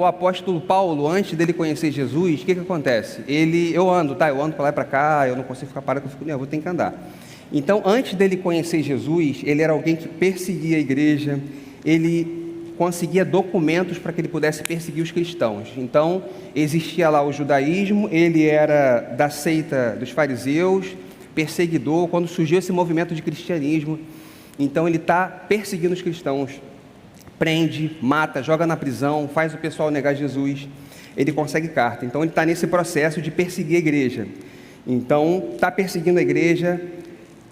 o apóstolo Paulo, antes dele conhecer Jesus, o que acontece? Eu ando para lá e para cá, eu não consigo ficar parado, eu fico nervoso, tenho que andar. Então, antes dele conhecer Jesus, ele era alguém que perseguia a igreja, ele conseguia documentos para que ele pudesse perseguir os cristãos. Então, existia lá o judaísmo, ele era da seita dos fariseus, perseguidor. Quando surgiu esse movimento de cristianismo, então ele está perseguindo os cristãos, prende, mata, joga na prisão, faz o pessoal negar Jesus, ele consegue carta. Então ele está nesse processo de perseguir a igreja. Então está perseguindo a igreja.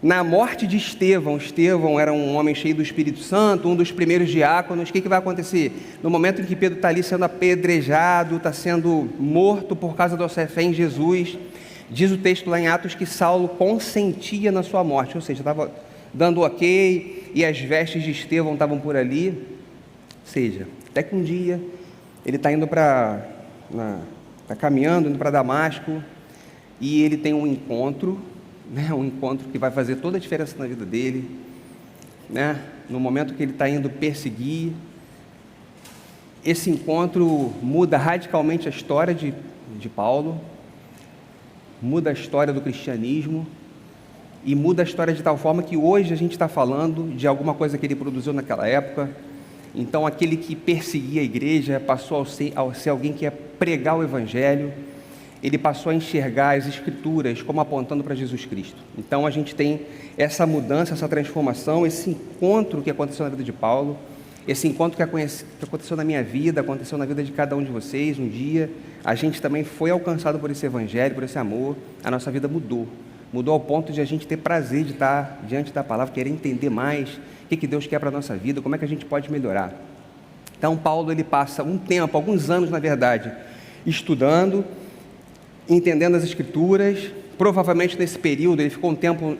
Na morte de Estevão era um homem cheio do Espírito Santo, um dos primeiros diáconos. O que vai acontecer? No momento em que Pedro está ali sendo apedrejado, está sendo morto por causa da sua fé em Jesus, diz o texto lá em Atos que Saulo consentia na sua morte, ou seja, estava dando ok, e as vestes de Estevão estavam por ali. Ou seja, até que um dia ele está indo está caminhando, indo para Damasco, e ele tem um encontro que vai fazer toda a diferença na vida dele, no momento que ele está indo perseguir. Esse encontro muda radicalmente a história de Paulo, muda a história do cristianismo, e muda a história de tal forma que hoje a gente está falando de alguma coisa que ele produziu naquela época. Então aquele que perseguia a igreja passou a ser alguém que ia pregar o evangelho, ele passou a enxergar as escrituras como apontando para Jesus Cristo. Então a gente tem essa mudança, essa transformação, esse encontro que aconteceu na vida de Paulo, esse encontro que aconteceu na minha vida, aconteceu na vida de cada um de vocês. Um dia a gente também foi alcançado por esse evangelho, por esse amor, a nossa vida mudou ao ponto de a gente ter prazer de estar diante da palavra, querer entender mais o que Deus quer para a nossa vida, como é que a gente pode melhorar. Então Paulo, ele passa um tempo, alguns anos na verdade, estudando, entendendo as escrituras. Provavelmente nesse período ele ficou um tempo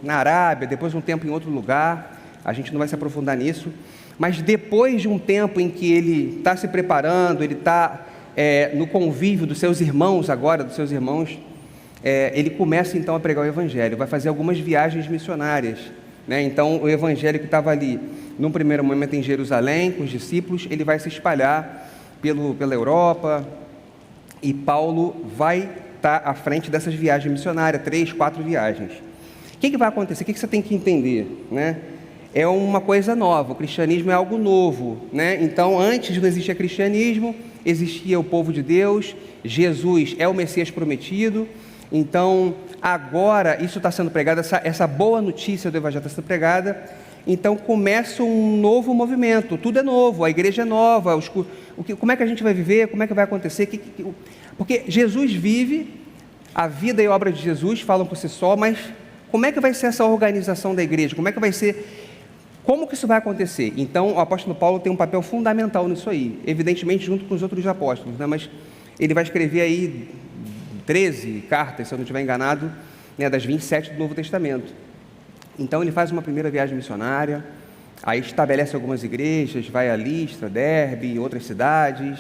na Arábia, depois um tempo em outro lugar, a gente não vai se aprofundar nisso, mas depois de um tempo em que ele está se preparando, ele está no convívio dos seus irmãos ele começa então a pregar o evangelho, vai fazer algumas viagens missionárias, Então o evangelho que estava ali, num primeiro momento em Jerusalém, com os discípulos, ele vai se espalhar pela Europa, e Paulo vai estar à frente dessas viagens missionárias, 3, 4 viagens. O que vai acontecer? O que você tem que entender? É uma coisa nova, o cristianismo é algo novo, Então, antes não existia cristianismo, existia o povo de Deus, Jesus é o Messias prometido. Então, agora, isso está sendo pregado, essa boa notícia do evangelho está sendo pregada. Então, começa um novo movimento, tudo é novo, a igreja é nova, como é que a gente vai viver, como é que vai acontecer, porque Jesus vive, a vida e a obra de Jesus falam por si só, mas como é que vai ser essa organização da igreja, como que isso vai acontecer? Então, o apóstolo Paulo tem um papel fundamental nisso aí, evidentemente junto com os outros apóstolos, mas ele vai escrever aí 13 cartas, se eu não estiver enganado, das 27 do Novo Testamento. Então ele faz uma primeira viagem missionária, aí estabelece algumas igrejas, vai a Listra, Derbe, outras cidades,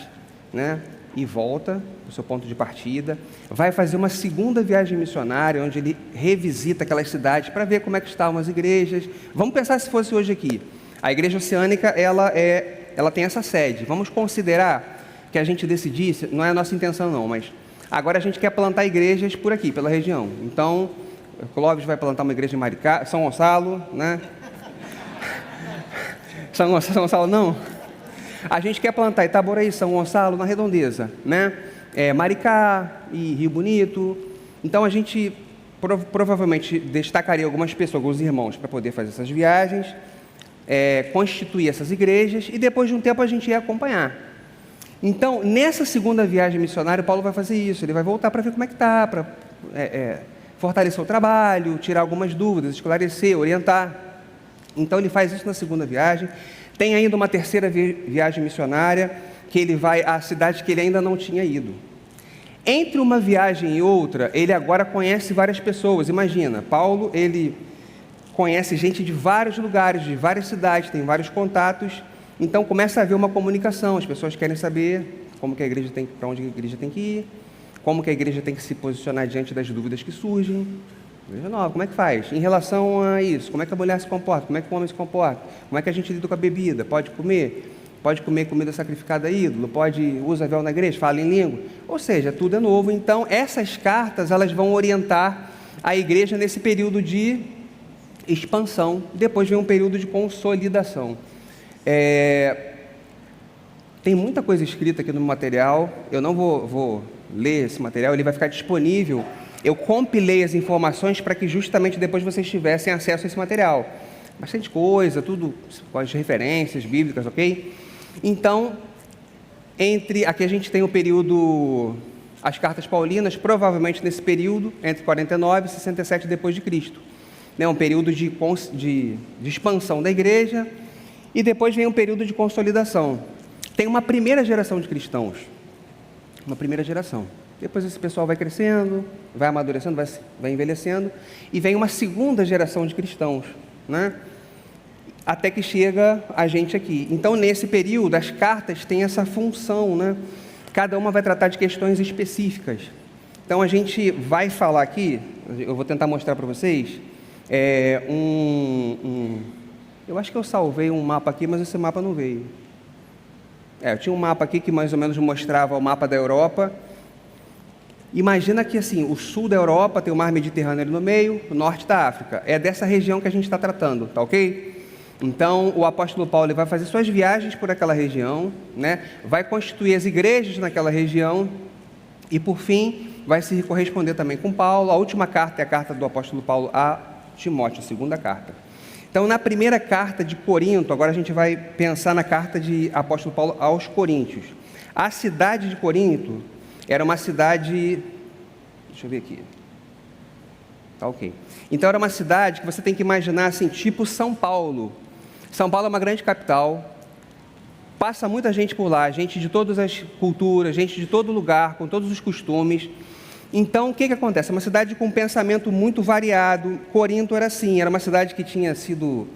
e volta para o seu ponto de partida. Vai fazer uma segunda viagem missionária, onde ele revisita aquelas cidades para ver como é que estavam as igrejas. Vamos pensar se fosse hoje aqui. A igreja oceânica, ela tem essa sede. Vamos considerar que a gente decidisse, não é a nossa intenção não, mas agora a gente quer plantar igrejas por aqui, pela região. Então, Clóvis vai plantar uma igreja em Maricá, São Gonçalo, São Gonçalo não? A gente quer plantar Itaboraí, São Gonçalo, na Redondeza, Maricá e Rio Bonito. Então a gente provavelmente destacaria algumas pessoas, alguns irmãos, para poder fazer essas viagens, constituir essas igrejas, e depois de um tempo a gente ia acompanhar. Então, nessa segunda viagem missionária, Paulo vai fazer isso, ele vai voltar para ver como é que está, para fortalecer o trabalho, tirar algumas dúvidas, esclarecer, orientar. Então, ele faz isso na segunda viagem. Tem ainda uma terceira viagem missionária, que ele vai à cidade que ele ainda não tinha ido. Entre uma viagem e outra, ele agora conhece várias pessoas. Imagina, Paulo, ele conhece gente de vários lugares, de várias cidades, tem vários contatos. Então começa a haver uma comunicação, as pessoas querem saber para onde a igreja tem que ir, como que a igreja tem que se posicionar diante das dúvidas que surgem. Igreja nova, como é que faz? Em relação a isso, como é que a mulher se comporta, como é que o homem se comporta, como é que a gente lida com a bebida, pode comer? pode comer comida sacrificada a ídolo, usa véu na igreja, fala em língua, ou seja, tudo é novo. Então, essas cartas, elas vão orientar a igreja nesse período de expansão, depois vem um período de consolidação. Tem muita coisa escrita aqui no material, eu não vou ler esse material, ele vai ficar disponível. Eu compilei as informações para que justamente depois vocês tivessem acesso a esse material. Bastante coisa, tudo com as referências bíblicas, ok? Então, aqui a gente tem o período, as cartas paulinas, provavelmente nesse período, entre 49 e 67 depois de Cristo. Um período de expansão da igreja, e depois vem um período de consolidação. Tem uma primeira geração de cristãos, uma primeira geração. Depois esse pessoal vai crescendo, vai amadurecendo, vai envelhecendo, e vem uma segunda geração de cristãos, né? Até que chega a gente aqui. Então, nesse período, as cartas têm essa função, né? Cada uma vai tratar de questões específicas. Então, a gente vai falar aqui, eu vou tentar mostrar para vocês, eu acho que eu salvei um mapa aqui, mas esse mapa não veio. Eu tinha um mapa aqui que mais ou menos mostrava o mapa da Europa. Imagina que assim, o sul da Europa tem o mar Mediterrâneo ali no meio, o norte da África. É dessa região que a gente está tratando, tá ok? Então, o apóstolo Paulo ele vai fazer suas viagens por aquela região, né? Vai constituir as igrejas naquela região e, por fim, vai se corresponder também com Paulo. A última carta é a carta do apóstolo Paulo a Timóteo, a segunda carta. Então, na primeira carta de Corinto, agora a gente vai pensar na carta de apóstolo Paulo aos Coríntios. A cidade de Corinto era uma cidade, deixa eu ver aqui, tá ok. Então era uma cidade que você tem que imaginar assim, tipo São Paulo. São Paulo é uma grande capital, passa muita gente por lá, gente de todas as culturas, gente de todo lugar, com todos os costumes. Então o que acontece? É uma cidade com um pensamento muito variado. Corinto era assim, era uma cidade que tinha sido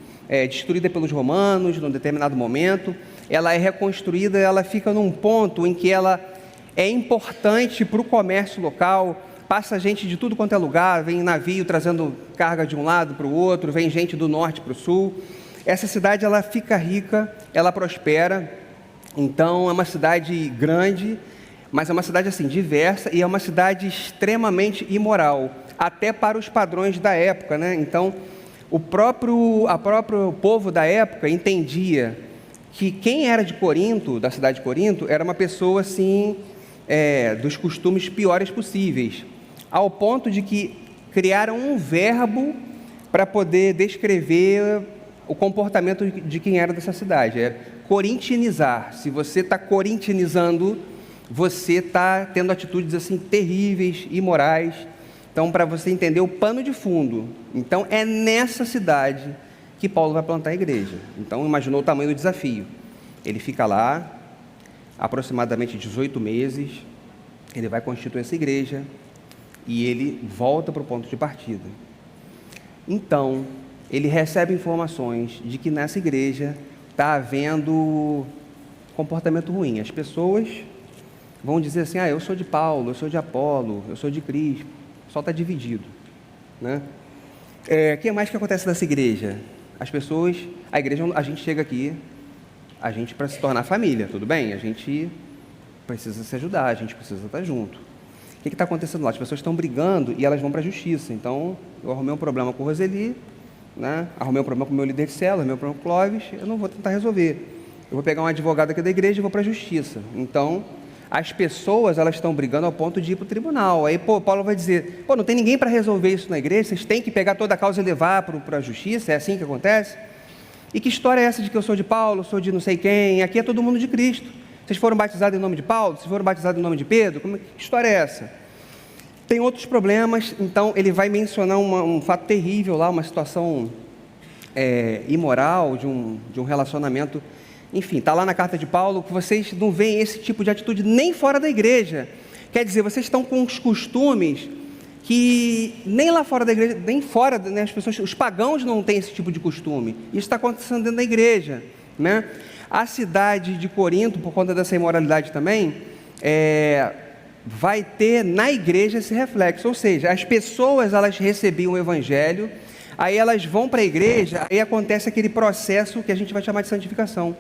destruída pelos romanos num determinado momento. Ela é reconstruída, ela fica num ponto em que ela é importante para o comércio local, passa gente de tudo quanto é lugar, vem navio trazendo carga de um lado para o outro, vem gente do norte para o sul. Essa cidade ela fica rica, ela prospera, então é uma cidade grande, mas é uma cidade assim, diversa, e é uma cidade extremamente imoral, até para os padrões da época, né? Então, o próprio povo da época entendia que quem era de Corinto, da cidade de Corinto, era uma pessoa assim, dos costumes piores possíveis, ao ponto de que criaram um verbo para poder descrever o comportamento de quem era dessa cidade, corintianizar. Se você está corintianizando, você está tendo atitudes assim terríveis, imorais. Então, para você entender o pano de fundo, então é nessa cidade que Paulo vai plantar a igreja. Então, imaginou o tamanho do desafio. Ele fica lá aproximadamente 18 meses, ele vai constituir essa igreja e ele volta para o ponto de partida. Então, ele recebe informações de que nessa igreja está havendo comportamento ruim. As pessoas vão dizer assim, eu sou de Paulo, eu sou de Apolo, eu sou de Cristo. O pessoal está dividido, né? O que mais que acontece nessa igreja? A igreja, a gente chega aqui, a gente para se tornar família, tudo bem? A gente precisa se ajudar, a gente precisa estar junto. O que está acontecendo lá? As pessoas estão brigando e elas vão para a justiça. Então, eu arrumei um problema com o Roseli, né? Arrumei um problema com o meu líder de célula, arrumei um problema com o Clóvis, eu não vou tentar resolver. Eu vou pegar um advogado aqui da igreja e vou para a justiça. Então, as pessoas, elas estão brigando ao ponto de ir para o tribunal. Aí, Paulo vai dizer, não tem ninguém para resolver isso na igreja, vocês têm que pegar toda a causa e levar para a justiça, é assim que acontece? E que história é essa de que eu sou de Paulo, sou de não sei quem, aqui é todo mundo de Cristo. Vocês foram batizados em nome de Paulo? Vocês foram batizados em nome de Pedro? Que história é essa? Tem outros problemas, então ele vai mencionar um fato terrível lá, uma situação imoral, de um relacionamento. Enfim, está lá na carta de Paulo que vocês não veem esse tipo de atitude nem fora da igreja. Quer dizer, vocês estão com os costumes que nem lá fora da igreja, nem fora, né, os pagãos não têm esse tipo de costume. Isso está acontecendo dentro da igreja, né? A cidade de Corinto, por conta dessa imoralidade também, vai ter na igreja esse reflexo. Ou seja, as pessoas, elas recebiam o evangelho, aí elas vão para a igreja, aí acontece aquele processo que a gente vai chamar de santificação.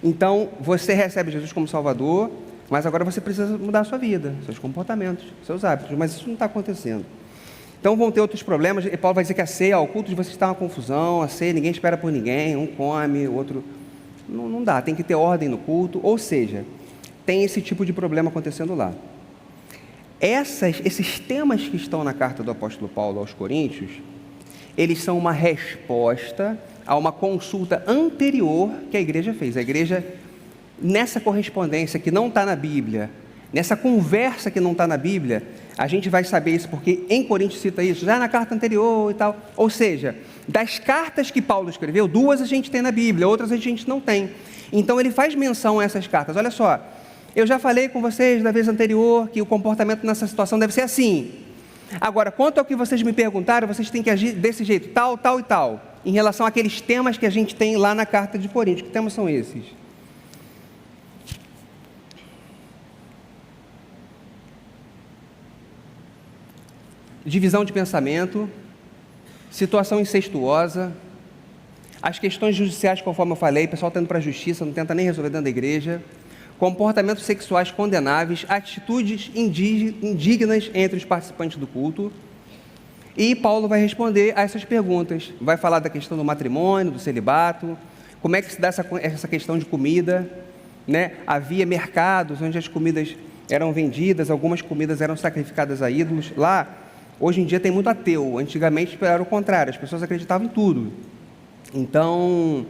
Então, você recebe Jesus como Salvador, mas agora você precisa mudar a sua vida, seus comportamentos, seus hábitos, mas isso não está acontecendo. Então vão ter outros problemas, e Paulo vai dizer que a ceia, o culto de vocês está uma confusão, a ceia ninguém espera por ninguém, um come, o outro... Não dá, tem que ter ordem no culto, ou seja, tem esse tipo de problema acontecendo lá. Esses temas que estão na carta do apóstolo Paulo aos Coríntios, eles são uma resposta a uma consulta anterior que a igreja fez. A igreja, nessa correspondência que não está na Bíblia, nessa conversa que não está na Bíblia, a gente vai saber isso porque em Coríntios cita isso, já na carta anterior e tal. Ou seja, das cartas que Paulo escreveu, 2 a gente tem na Bíblia, outras a gente não tem. Então ele faz menção a essas cartas. Olha só, eu já falei com vocês da vez anterior que o comportamento nessa situação deve ser assim. Agora, quanto ao que vocês me perguntaram, vocês têm que agir desse jeito, tal, tal e tal, em relação àqueles temas que a gente tem lá na carta de Coríntios. Que temas são esses? Divisão de pensamento, situação incestuosa, as questões judiciais, conforme eu falei, o pessoal está indo para a justiça, não tenta nem resolver dentro da igreja, comportamentos sexuais condenáveis, atitudes indignas entre os participantes do culto. E Paulo vai responder a essas perguntas, vai falar da questão do matrimônio, do celibato, como é que se dá essa questão de comida, né? Havia mercados onde as comidas eram vendidas, algumas comidas eram sacrificadas a ídolos. Lá, hoje em dia tem muito ateu, antigamente era o contrário, as pessoas acreditavam em tudo. Então,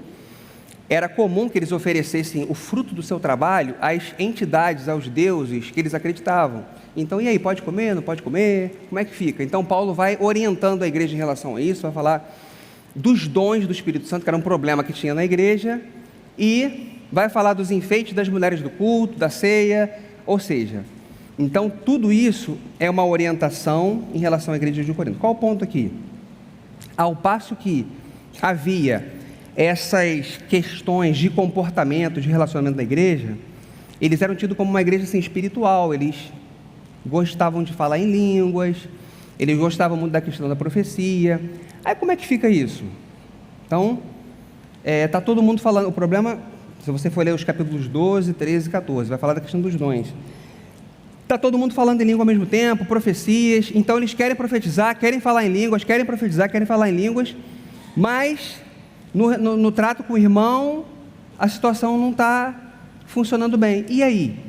era comum que eles oferecessem o fruto do seu trabalho às entidades, aos deuses que eles acreditavam. Então, e aí, pode comer, não pode comer? Como é que fica? Então, Paulo vai orientando a igreja em relação a isso, vai falar dos dons do Espírito Santo, que era um problema que tinha na igreja, e vai falar dos enfeites das mulheres do culto, da ceia, ou seja, então tudo isso é uma orientação em relação à igreja de Corinto. Qual o ponto aqui? Ao passo que havia essas questões de comportamento, de relacionamento da igreja, eles eram tidos como uma igreja assim, espiritual, eles gostavam de falar em línguas, eles gostavam muito da questão da profecia. Aí como é que fica isso? Então, está todo mundo falando, o problema, se você for ler os capítulos 12, 13 e 14, vai falar da questão dos dons. Está todo mundo falando em língua ao mesmo tempo, profecias, então eles querem profetizar, querem falar em línguas, querem profetizar, querem falar em línguas, mas no trato com o irmão, a situação não está funcionando bem. E aí?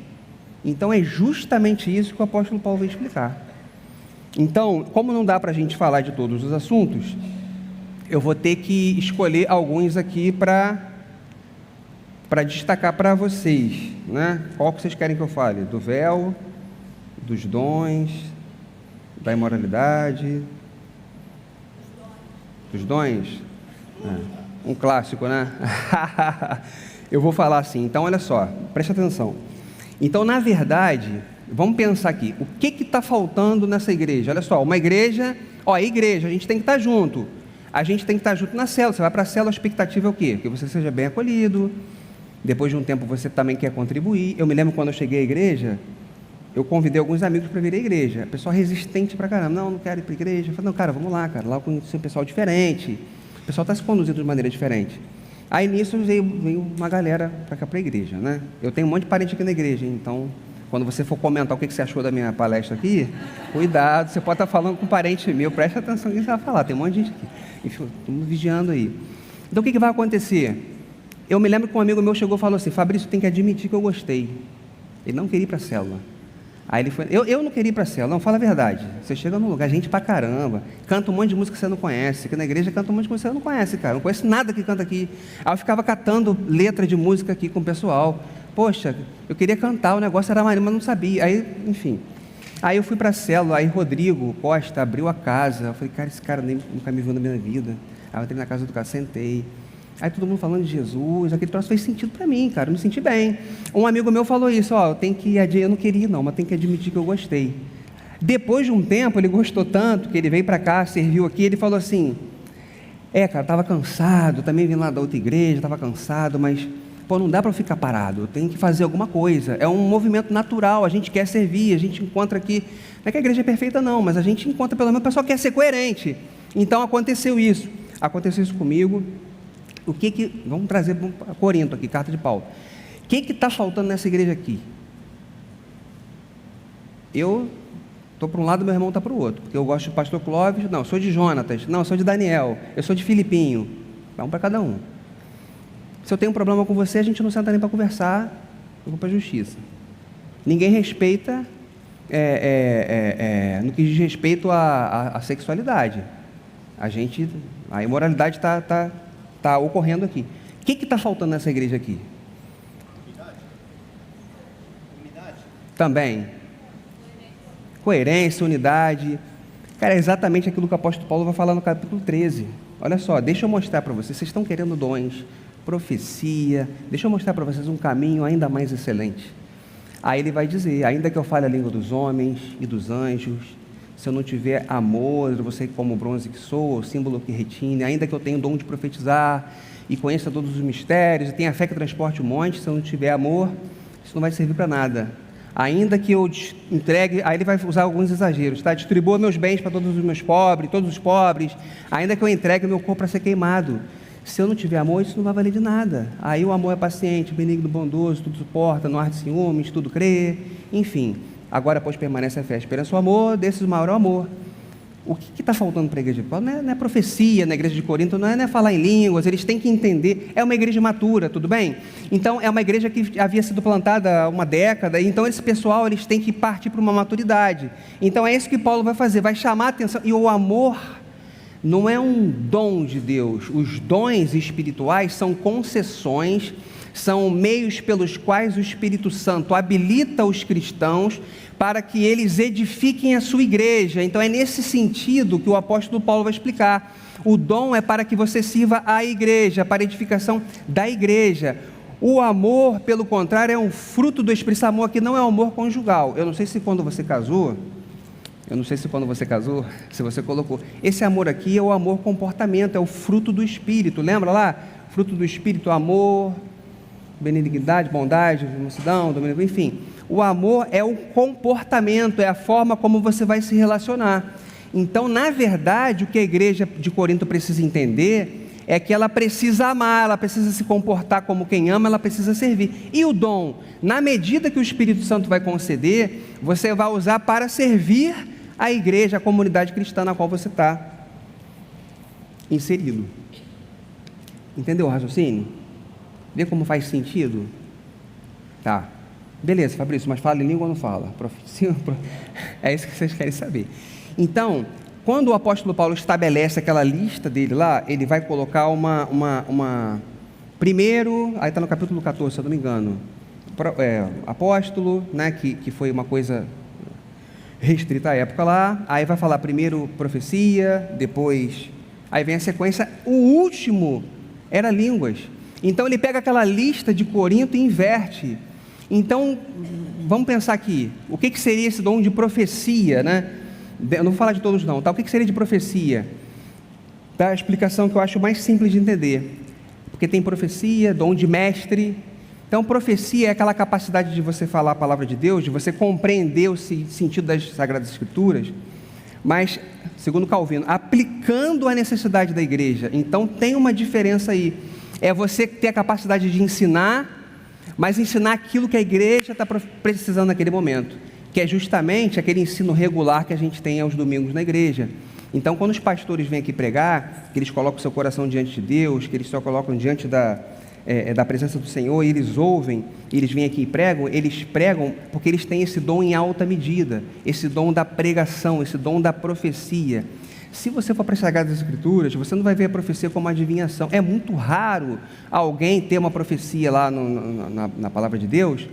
Então é justamente isso que o apóstolo Paulo vai explicar. Então, como não dá para a gente falar de todos os assuntos, eu vou ter que escolher alguns aqui para destacar para vocês, né? Qual que vocês querem que eu fale? Do véu, dos dons, da imoralidade, dos dons? Um clássico, né? Eu vou falar assim, então olha só, preste atenção. Então, na verdade, vamos pensar aqui, o que está faltando nessa igreja? Olha só, uma igreja, a igreja, a gente tem que estar junto, a gente tem que estar junto na célula. Você vai para a célula, a expectativa é o quê? Que você seja bem acolhido, depois de um tempo você também quer contribuir. Eu me lembro quando eu cheguei à igreja, eu convidei alguns amigos para vir à igreja, pessoal resistente pra caramba, não quero ir para a igreja. Eu falei, não, cara, vamos lá, cara, lá eu conheci um pessoal diferente, o pessoal está se conduzindo de maneira diferente. Aí nisso veio uma galera para cá para a igreja, né? Eu tenho um monte de parente aqui na igreja, então, quando você for comentar o que você achou da minha palestra aqui, cuidado, você pode estar falando com um parente meu, preste atenção no que você vai falar, tem um monte de gente aqui. Enfim, estamos vigiando aí. Então, o que vai acontecer? Eu me lembro que um amigo meu chegou e falou assim, Fabrício, tem que admitir que eu gostei. Ele não queria ir para a célula. Aí ele foi, eu não queria ir para a célula, não, fala a verdade. Você chega num lugar, gente pra caramba, canta um monte de música que você não conhece, aqui na igreja canta um monte de música que você não conhece, cara, não conheço nada que canta aqui. Aí eu ficava catando letra de música aqui com o pessoal. Poxa, eu queria cantar, o negócio era maneiro, mas não sabia. Aí, enfim. Aí eu fui para a célula, aí Rodrigo Costa abriu a casa. Eu falei, cara, esse cara nunca me viu na minha vida. Aí eu entrei na casa do cara, sentei. Aí todo mundo falando de Jesus, aquele troço fez sentido para mim, cara, eu me senti bem. Um amigo meu falou isso, eu não queria ir não, mas tem que admitir que eu gostei. Depois de um tempo, ele gostou tanto, que ele veio para cá, serviu aqui, ele falou assim, cara, estava cansado, também vim lá da outra igreja, estava cansado, mas, não dá para ficar parado, eu tenho que fazer alguma coisa, é um movimento natural, a gente quer servir, a gente encontra aqui, não é que a igreja é perfeita não, mas a gente encontra, pelo menos o pessoal quer ser coerente. Então aconteceu isso comigo. Vamos trazer para Corinto aqui, carta de Paulo. O que está faltando nessa igreja aqui? Eu estou para um lado, meu irmão está para o outro, porque eu gosto de pastor Clóvis, não, eu sou de Jonatas, não, eu sou de Daniel, eu sou de Filipinho, vamos para cada um. Se eu tenho um problema com você, a gente não senta nem para conversar, eu vou para a justiça. Ninguém respeita, no que diz respeito à sexualidade. A imoralidade está ocorrendo aqui. O que está faltando nessa igreja aqui? Unidade. Também. Coerência, unidade. Cara, é exatamente aquilo que o apóstolo Paulo vai falar no capítulo 13. Olha só, deixa eu mostrar para vocês. Vocês estão querendo dons, profecia. Deixa eu mostrar para vocês um caminho ainda mais excelente. Aí ele vai dizer, ainda que eu fale a língua dos homens e dos anjos, se eu não tiver amor, eu vou ser como o bronze que sou, o símbolo que retine, ainda que eu tenha o dom de profetizar e conheça todos os mistérios, e tenha fé que transporte o monte, se eu não tiver amor, isso não vai servir para nada. Ainda que eu entregue, aí ele vai usar alguns exageros, tá? Distribua meus bens para todos os pobres, ainda que eu entregue meu corpo para ser queimado. Se eu não tiver amor, isso não vai valer de nada. Aí o amor é paciente, benigno, bondoso, tudo suporta, não arde ciúmes, tudo crê, enfim. Agora, pois, permanece a fé, a esperança, o amor, desses o maior é o amor. O que está faltando para a igreja de Paulo? Não é profecia na igreja de Corinto, não é falar em línguas, eles têm que entender. É uma igreja matura, tudo bem? Então, é uma igreja que havia sido plantada há uma década, então esse pessoal, eles têm que partir para uma maturidade. Então, é isso que Paulo vai fazer, vai chamar a atenção. E o amor não é um dom de Deus. Os dons espirituais são concessões, são meios pelos quais o Espírito Santo habilita os cristãos para que eles edifiquem a sua igreja. Então é nesse sentido que o apóstolo Paulo vai explicar. O dom é para que você sirva a igreja, para a edificação da igreja. O amor, pelo contrário, é um fruto do Espírito. Esse amor aqui não é um amor conjugal. Eu não sei se quando você casou, se você colocou, esse amor aqui é o amor comportamento, é o fruto do Espírito. Lembra lá? Fruto do Espírito, amor, benignidade, bondade, mansidão, domínio, enfim. O amor é o comportamento, é a forma como você vai se relacionar. Então, na verdade, o que a igreja de Corinto precisa entender é que ela precisa amar, ela precisa se comportar como quem ama, ela precisa servir. E o dom, na medida que o Espírito Santo vai conceder, você vai usar para servir a igreja, a comunidade cristã na qual você está inserido. Entendeu o raciocínio? Vê como faz sentido? Tá. Beleza, Fabrício, mas fala em língua ou não fala? Profecia? É isso que vocês querem saber. Então, quando o apóstolo Paulo estabelece aquela lista dele lá, ele vai colocar primeiro, aí está no capítulo 14, se eu não me engano, apóstolo, né, que foi uma coisa restrita à época lá, aí vai falar primeiro profecia, depois, aí vem a sequência, o último era línguas. Então ele pega aquela lista de Corinto e inverte. Então, vamos pensar aqui, o que seria esse dom de profecia, né? Eu não vou falar de todos não, tá? O que seria de profecia? Tá? A explicação que eu acho mais simples de entender, porque tem profecia, dom de mestre. Então, profecia é aquela capacidade de você falar a palavra de Deus, de você compreender o sentido das Sagradas Escrituras, mas, segundo Calvino, aplicando a necessidade da igreja. Então, tem uma diferença aí. É você ter a capacidade de ensinar, mas ensinar aquilo que a igreja está precisando naquele momento, que é justamente aquele ensino regular que a gente tem aos domingos na igreja. Então, quando os pastores vêm aqui pregar, que eles colocam o seu coração diante de Deus, que eles só colocam diante da presença do Senhor, e eles ouvem, e eles vêm aqui e pregam, eles pregam porque eles têm esse dom em alta medida, esse dom da pregação, esse dom da profecia. Se você for para as Sagradas Escrituras, você não vai ver a profecia como adivinhação. É muito raro alguém ter uma profecia lá na palavra de Deus,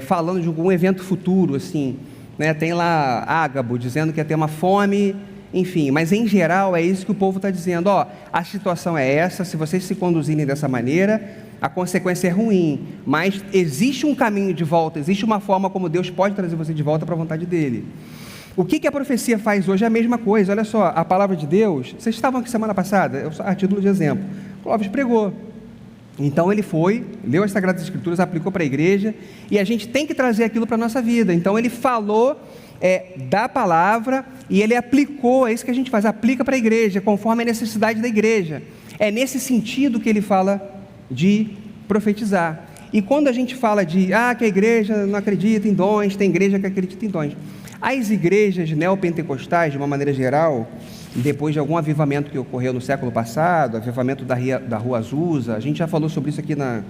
falando de algum evento futuro, assim, né? Tem lá Ágabo dizendo que ia ter uma fome, enfim, mas em geral é isso que o povo está dizendo, a situação é essa, se vocês se conduzirem dessa maneira, a consequência é ruim, mas existe um caminho de volta, existe uma forma como Deus pode trazer você de volta para a vontade dele. O que a profecia faz hoje é a mesma coisa. Olha só, a palavra de Deus, vocês estavam aqui semana passada, a título de exemplo, Clóvis pregou, então ele foi, leu as Sagradas Escrituras, aplicou para a igreja, e a gente tem que trazer aquilo para a nossa vida. Então ele falou da palavra, e ele aplicou, é isso que a gente faz, aplica para a igreja, conforme a necessidade da igreja. É nesse sentido que ele fala de profetizar. E quando a gente fala de, que a igreja não acredita em dons, tem igreja que acredita em dons. As igrejas neopentecostais, de uma maneira geral, depois de algum avivamento que ocorreu no século passado, avivamento da Rua Azusa, a gente já falou sobre isso aqui na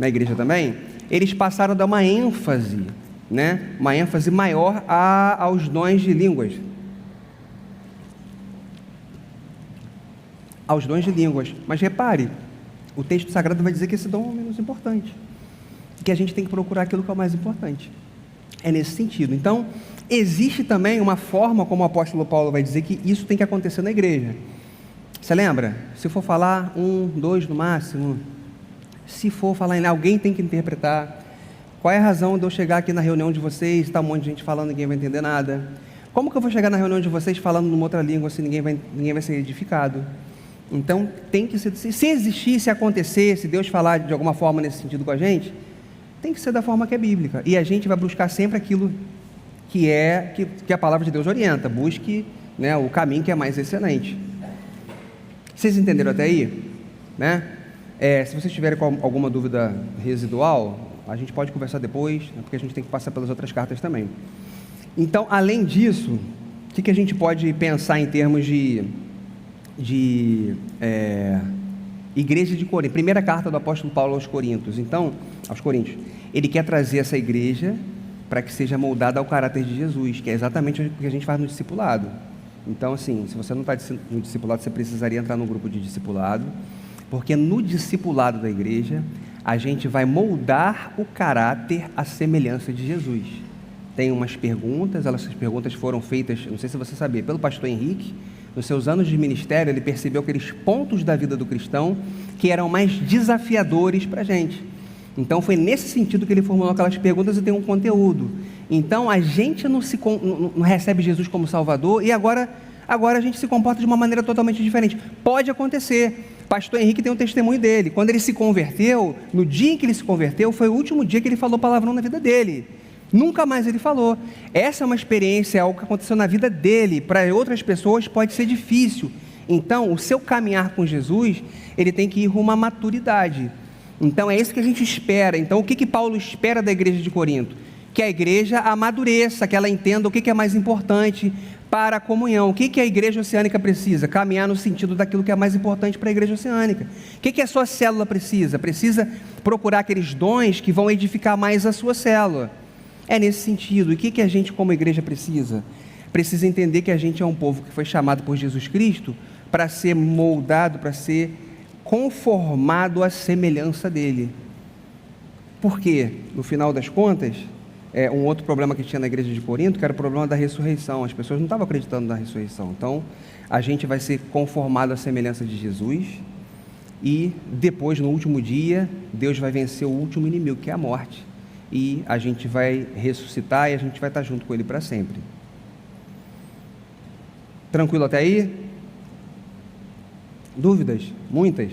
igreja também, eles passaram a dar uma ênfase, né? Uma ênfase maior aos dons de línguas. Aos dons de línguas. Mas repare, o texto sagrado vai dizer que esse dom é o menos importante, que a gente tem que procurar aquilo que é o mais importante. É nesse sentido. Então, existe também uma forma, como o apóstolo Paulo vai dizer, que isso tem que acontecer na igreja. Você lembra? Se for falar 1, 2 no máximo, se for falar em alguém tem que interpretar. Qual é a razão de eu chegar aqui na reunião de vocês, está um monte de gente falando, ninguém vai entender nada? Como que eu vou chegar na reunião de vocês falando numa outra língua, se ninguém vai ser edificado? Então, tem que ser, se existir, se acontecer, se Deus falar de alguma forma nesse sentido com a gente, tem que ser da forma que é bíblica, e a gente vai buscar sempre aquilo que a palavra de Deus orienta. Busque, né, o caminho que é mais excelente. Vocês entenderam até aí? Né? Se vocês tiverem alguma dúvida residual, a gente pode conversar depois, né, porque a gente tem que passar pelas outras cartas também. Então, além disso, o que a gente pode pensar em termos de igreja de Corinto? Primeira carta do apóstolo Paulo aos Coríntios. Então, aos Coríntios, ele quer trazer essa igreja para que seja moldada ao caráter de Jesus, que é exatamente o que a gente faz no discipulado. Então, assim, se você não está no discipulado, você precisaria entrar no grupo de discipulado, porque no discipulado da igreja, a gente vai moldar o caráter à semelhança de Jesus. Tem umas perguntas, essas perguntas foram feitas, não sei se você sabia, pelo pastor Henrique. Nos seus anos de ministério, ele percebeu aqueles pontos da vida do cristão que eram mais desafiadores para a gente. Então, foi nesse sentido que ele formulou aquelas perguntas e tem um conteúdo. Então, a gente não recebe Jesus como Salvador e agora a gente se comporta de uma maneira totalmente diferente. Pode acontecer. Pastor Henrique tem um testemunho dele. Quando ele se converteu, no dia em que ele se converteu, foi o último dia que ele falou palavrão na vida dele. Nunca mais ele falou. Essa é uma experiência, algo que aconteceu na vida dele. Para outras pessoas pode ser difícil. Então, o seu caminhar com Jesus, ele tem que ir rumo à maturidade. Então, é isso que a gente espera. Então, o que Paulo espera da igreja de Corinto? Que a igreja amadureça, que ela entenda o que é mais importante para a comunhão. O que a igreja oceânica precisa? Caminhar no sentido daquilo que é mais importante para a igreja oceânica. O que a sua célula precisa? Precisa procurar aqueles dons que vão edificar mais a sua célula. É nesse sentido. E o que a gente como igreja precisa? Precisa entender que a gente é um povo que foi chamado por Jesus Cristo para ser moldado, para ser conformado à semelhança dele. Por quê? No final das contas, um outro problema que tinha na igreja de Corinto, que era o problema da ressurreição. As pessoas não estavam acreditando na ressurreição. Então, a gente vai ser conformado à semelhança de Jesus e depois, no último dia, Deus vai vencer o último inimigo, que é a morte. E a gente vai ressuscitar e a gente vai estar junto com Ele para sempre. Tranquilo até aí? Dúvidas? Muitas?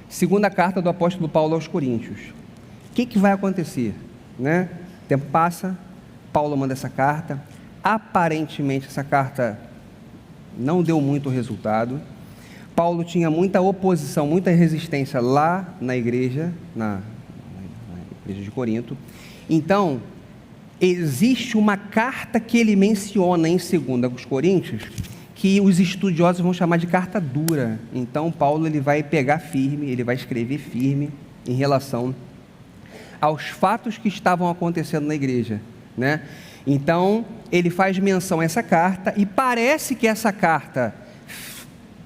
Segunda carta do apóstolo Paulo aos Coríntios. O que vai acontecer? Né? O tempo passa, Paulo manda essa carta. Aparentemente essa carta não deu muito resultado. Paulo tinha muita oposição, muita resistência lá na igreja, na igreja de Corinto. Então, existe uma carta que ele menciona em 2 Coríntios, que os estudiosos vão chamar de carta dura. Então, Paulo ele vai pegar firme, ele vai escrever firme em relação aos fatos que estavam acontecendo na igreja, né? Então, ele faz menção a essa carta e parece que essa carta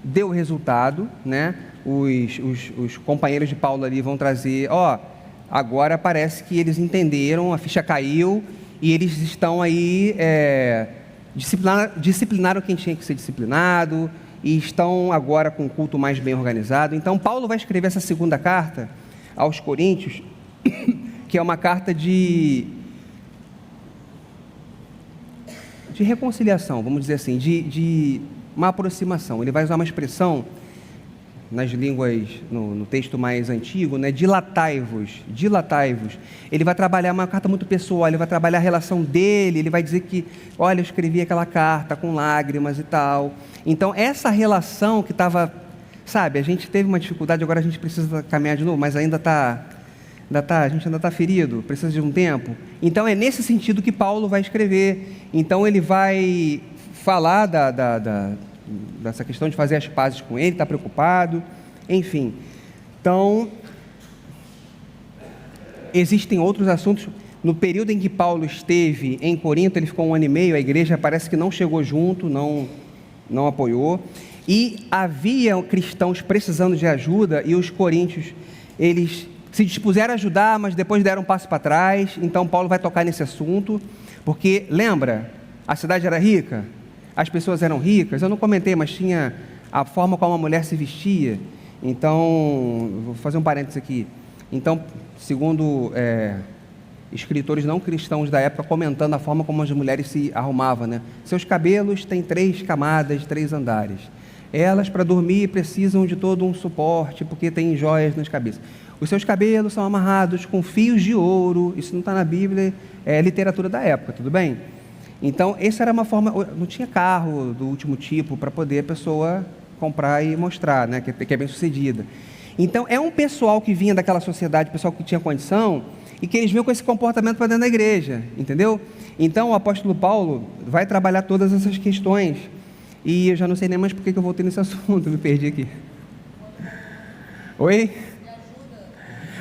deu resultado, né? Os companheiros de Paulo ali vão trazer, agora parece que eles entenderam, a ficha caiu e eles estão aí, disciplinaram quem tinha que ser disciplinado e estão agora com o culto mais bem organizado. Então, Paulo vai escrever essa segunda carta aos Coríntios, que é uma carta de reconciliação, vamos dizer assim, de uma aproximação. Ele vai usar uma expressão nas línguas, no texto mais antigo, né? Dilatai-vos. Ele vai trabalhar uma carta muito pessoal, ele vai trabalhar a relação dele, ele vai dizer que, olha, eu escrevi aquela carta com lágrimas e tal. Então, essa relação que estava sabe, a gente teve uma dificuldade, agora a gente precisa caminhar de novo, mas a gente ainda está ferido, precisa de um tempo. Então é nesse sentido que Paulo vai escrever. Então ele vai falar dessa questão de fazer as pazes com ele, está preocupado, enfim. Então, existem outros assuntos. No período em que Paulo esteve em Corinto, ele ficou 1 ano e meio, a igreja parece que não chegou junto, não apoiou, e havia cristãos precisando de ajuda, e os coríntios, eles se dispuseram a ajudar, mas depois deram um passo para trás. Então Paulo vai tocar nesse assunto, porque, lembra, a cidade era rica, as pessoas eram ricas, eu não comentei, mas tinha a forma como a mulher se vestia. Então, vou fazer um parênteses aqui. Então, segundo escritores não cristãos da época, comentando a forma como as mulheres se arrumavam, né? Seus cabelos têm 3 camadas, 3 andares. Elas, para dormir, precisam de todo um suporte, porque têm joias nas cabeças. Os seus cabelos são amarrados com fios de ouro. Isso não está na Bíblia, é literatura da época, tudo bem? Então, essa era uma forma. Não tinha carro do último tipo para poder a pessoa comprar e mostrar, né? Que é bem sucedida. Então, é um pessoal que vinha daquela sociedade, pessoal que tinha condição, e que eles vinham com esse comportamento para dentro da igreja, entendeu? Então, o apóstolo Paulo vai trabalhar todas essas questões. E eu já não sei nem mais por que eu voltei nesse assunto, me perdi aqui. Oi?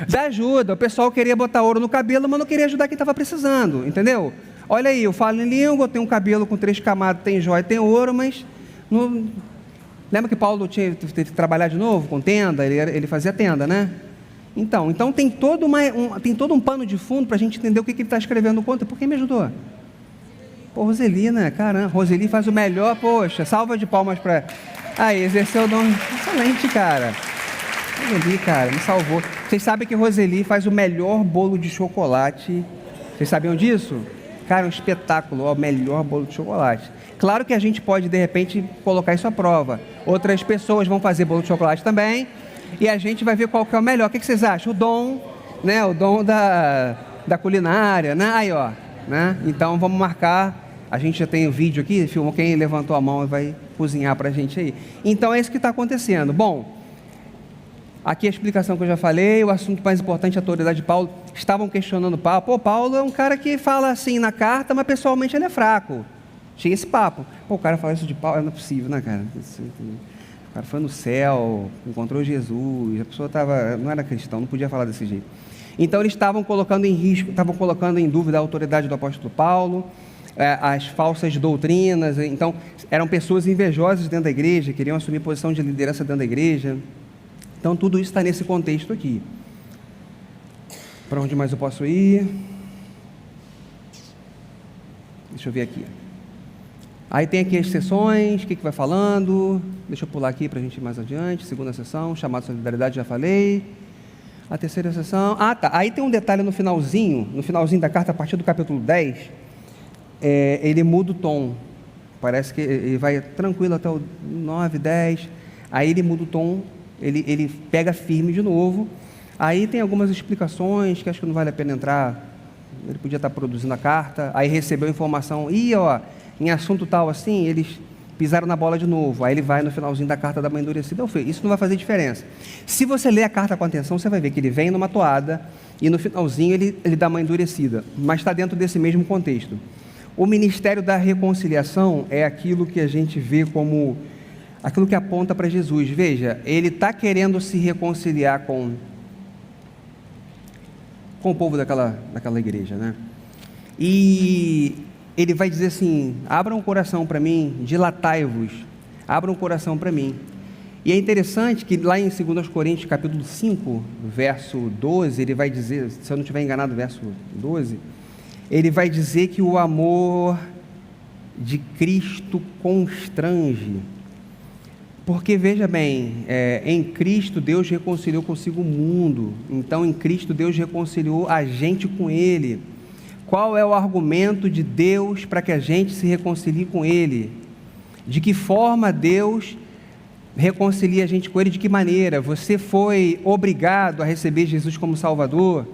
Da ajuda. O pessoal queria botar ouro no cabelo, mas não queria ajudar quem estava precisando, entendeu? Olha aí, eu falo em língua, tenho um cabelo com 3 camadas, tem joia, tem ouro, mas não... Lembra que Paulo teve que trabalhar de novo com tenda? Ele fazia tenda, né? Então tem todo um pano de fundo para a gente entender o que ele está escrevendo no conto. Por quem me ajudou? Pô, Roseli, né? Caramba, Roseli faz o melhor, poxa, salva de palmas para... Aí, exerceu o dom. Excelente, cara. Roseli, cara, me salvou. Vocês sabem que Roseli faz o melhor bolo de chocolate. Vocês sabiam disso? Cara, um espetáculo, o melhor bolo de chocolate. Claro que a gente pode, de repente, colocar isso à prova. Outras pessoas vão fazer bolo de chocolate também, e a gente vai ver qual que é o melhor. O que vocês acham? O dom, né? O dom da culinária, né? Aí, ó, né? Então, vamos marcar. A gente já tem o vídeo aqui, filmou quem levantou a mão e vai cozinhar pra gente aí. Então, é isso que está acontecendo. Bom, aqui a explicação que eu já falei, o assunto mais importante, a autoridade de Paulo. Estavam questionando Paulo. Pô, Paulo é um cara que fala assim na carta, mas pessoalmente ele é fraco. Tinha esse papo. Pô, o cara fala isso de Paulo, não é possível, né, cara? O cara foi no céu, encontrou Jesus, a pessoa não era cristão, não podia falar desse jeito. Então eles estavam colocando em risco, estavam colocando em dúvida a autoridade do apóstolo Paulo, as falsas doutrinas. Então eram pessoas invejosas dentro da igreja, queriam assumir posição de liderança dentro da igreja. Então tudo isso está nesse contexto aqui. Para onde mais eu posso ir? Deixa eu ver aqui. Aí tem aqui as sessões, o que vai falando. Deixa eu pular aqui para a gente ir mais adiante. Segunda sessão, chamado de solidariedade, já falei. A terceira sessão. Ah, tá. Aí tem um detalhe no finalzinho da carta, a partir do capítulo 10, ele muda o tom. Parece que ele vai tranquilo até o 9, 10. Aí ele muda o tom, ele pega firme de novo. Aí tem algumas explicações que acho que não vale a pena entrar. Ele podia estar produzindo a carta, aí recebeu informação, em assunto tal assim, eles pisaram na bola de novo. Aí ele vai no finalzinho da carta da mãe endurecida. Isso não vai fazer diferença. Se você ler a carta com atenção, você vai ver que ele vem numa toada e no finalzinho ele dá uma endurecida, mas está dentro desse mesmo contexto. O ministério da reconciliação é aquilo que a gente vê como aquilo que aponta para Jesus. Veja, ele está querendo se reconciliar com o povo daquela igreja, né? E ele vai dizer assim: abram o coração para mim, dilatai-vos, abram o coração para mim. E é interessante que lá em 2 Coríntios capítulo 5, verso 12, ele vai dizer, se eu não estiver enganado, verso 12, ele vai dizer que o amor de Cristo constrange. Porque, veja bem, em Cristo Deus reconciliou consigo o mundo. Então, em Cristo Deus reconciliou a gente com Ele. Qual é o argumento de Deus para que a gente se reconcilie com Ele? De que forma Deus reconcilia a gente com Ele? De que maneira? Você foi obrigado a receber Jesus como Salvador?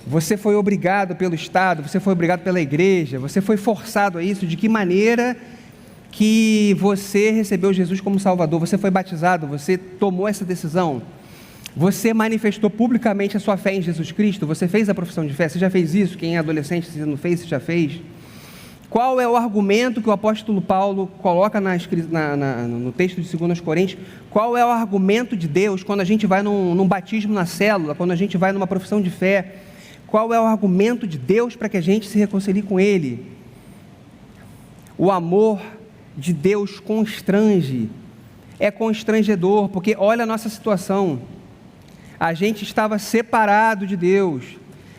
Você foi obrigado pelo Estado? Você foi obrigado pela igreja? Você foi forçado a isso? De que maneira que você recebeu Jesus como Salvador, você foi batizado, você tomou essa decisão, você manifestou publicamente a sua fé em Jesus Cristo, você fez a profissão de fé, você já fez isso? Quem é adolescente, se não fez, você já fez? Qual é o argumento que o apóstolo Paulo coloca no texto de 2 Coríntios? Qual é o argumento de Deus quando a gente vai num batismo na célula, quando a gente vai numa profissão de fé? Qual é o argumento de Deus para que a gente se reconcilie com Ele? O amor de Deus constrange, é constrangedor, porque olha a nossa situação. A gente estava separado de Deus,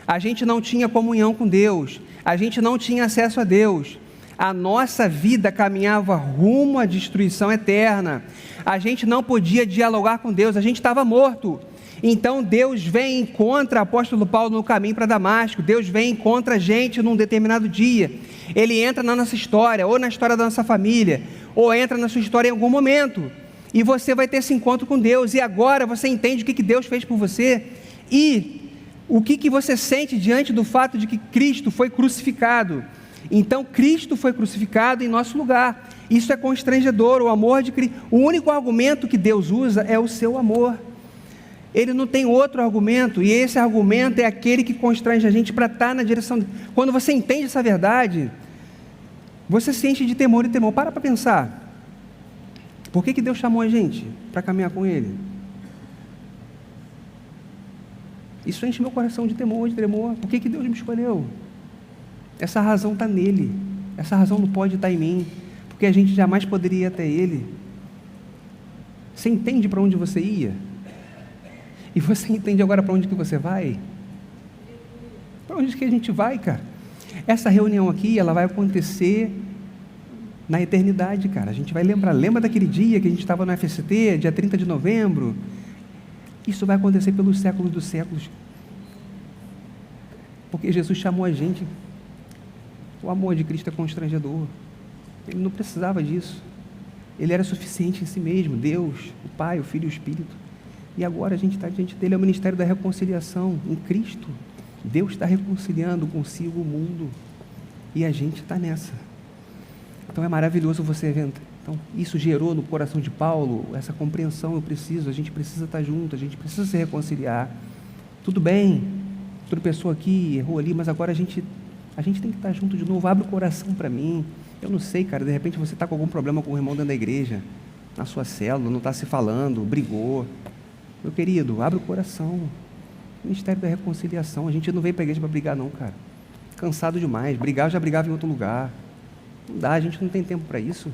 a gente não tinha comunhão com Deus, a gente não tinha acesso a Deus, a nossa vida caminhava rumo à destruição eterna, a gente não podia dialogar com Deus, a gente estava morto. Então Deus vem e encontra o apóstolo Paulo no caminho para Damasco, Deus vem e encontra a gente num determinado dia, Ele entra na nossa história, ou na história da nossa família, ou entra na sua história em algum momento, e você vai ter esse encontro com Deus, e agora você entende o que Deus fez por você, e o que você sente diante do fato de que Cristo foi crucificado. Então Cristo foi crucificado em nosso lugar, isso é constrangedor, o amor de Cristo. O único argumento que Deus usa é o seu amor, Ele não tem outro argumento, e esse argumento é aquele que constrange a gente para estar na direção. Quando você entende essa verdade, você se enche de temor e temor. Para pensar, por que Deus chamou a gente para caminhar com Ele? Isso enche meu coração de temor, de tremor. Por que Deus me escolheu? Essa razão está nele, essa razão não pode estar em mim, porque a gente jamais poderia ir até Ele. Você entende para onde você ia? E você entende agora para onde que você vai? Para onde que a gente vai, cara? Essa reunião aqui, ela vai acontecer na eternidade, cara. A gente vai lembrar, lembra daquele dia que a gente estava no FST, dia 30 de novembro? Isso vai acontecer pelos séculos dos séculos. Porque Jesus chamou a gente. O amor de Cristo é constrangedor. Ele não precisava disso. Ele era suficiente em si mesmo, Deus, o Pai, o Filho e o Espírito. E agora a gente está diante dele, é o ministério da reconciliação em Cristo. Deus está reconciliando consigo o mundo, e a gente está nessa. Então é maravilhoso você ver. Então isso gerou no coração de Paulo essa compreensão, a gente precisa estar junto, a gente precisa se reconciliar. Tudo bem, outra pessoa aqui errou ali, mas agora a gente tem que estar junto de novo. Abre o coração para mim. Eu não sei, cara, de repente você está com algum problema com o irmão dentro da igreja, na sua célula, não está se falando, brigou. Meu querido, abre o coração. Ministério da reconciliação. A gente não veio para a igreja para brigar não, cara. Cansado demais. Brigar, eu já brigava em outro lugar. Não dá, a gente não tem tempo para isso.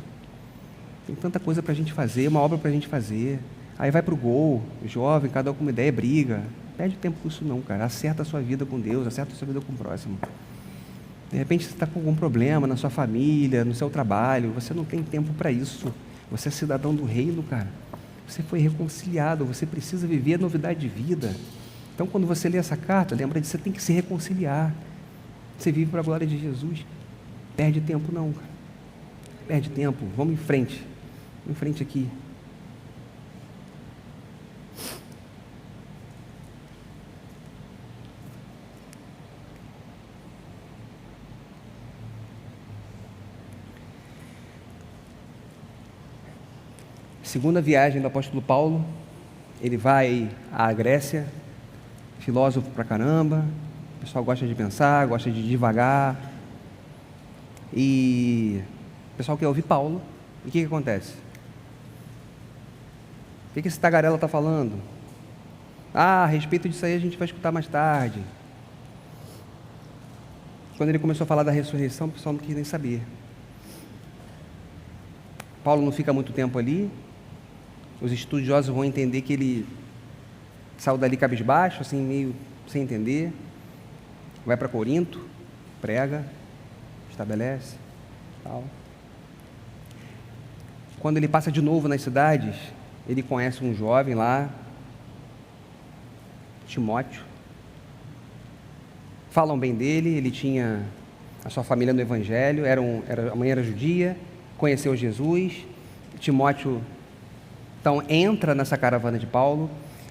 Tem tanta coisa para a gente fazer, uma obra para a gente fazer. Aí vai para o gol, jovem, cada um com uma ideia, briga. Perde tempo com isso não, cara. Acerta a sua vida com Deus, acerta a sua vida com o próximo. De repente você está com algum problema na sua família, no seu trabalho, você não tem tempo para isso. Você é cidadão do reino, cara. Você foi reconciliado, você precisa viver a novidade de vida. Então, quando você lê essa carta, lembra de você tem que se reconciliar. Você vive para a glória de Jesus. Perde tempo não, cara. Perde tempo. Vamos em frente. Vamos em frente aqui. Segunda viagem do apóstolo Paulo, ele vai à Grécia, filósofo pra caramba, o pessoal gosta de pensar, gosta de divagar, e o pessoal quer ouvir Paulo, e o que acontece? O que esse tagarela está falando? A respeito disso aí a gente vai escutar mais tarde. Quando ele começou a falar da ressurreição, o pessoal não quis nem saber. Paulo não fica muito tempo ali. Os estudiosos vão entender que ele saiu dali cabisbaixo, assim, meio sem entender. Vai para Corinto, prega, estabelece, tal. Quando ele passa de novo nas cidades, ele conhece um jovem lá, Timóteo. Falam bem dele, ele tinha a sua família no Evangelho, a mãe era judia, conheceu Jesus. Timóteo então entra nessa caravana de Paulo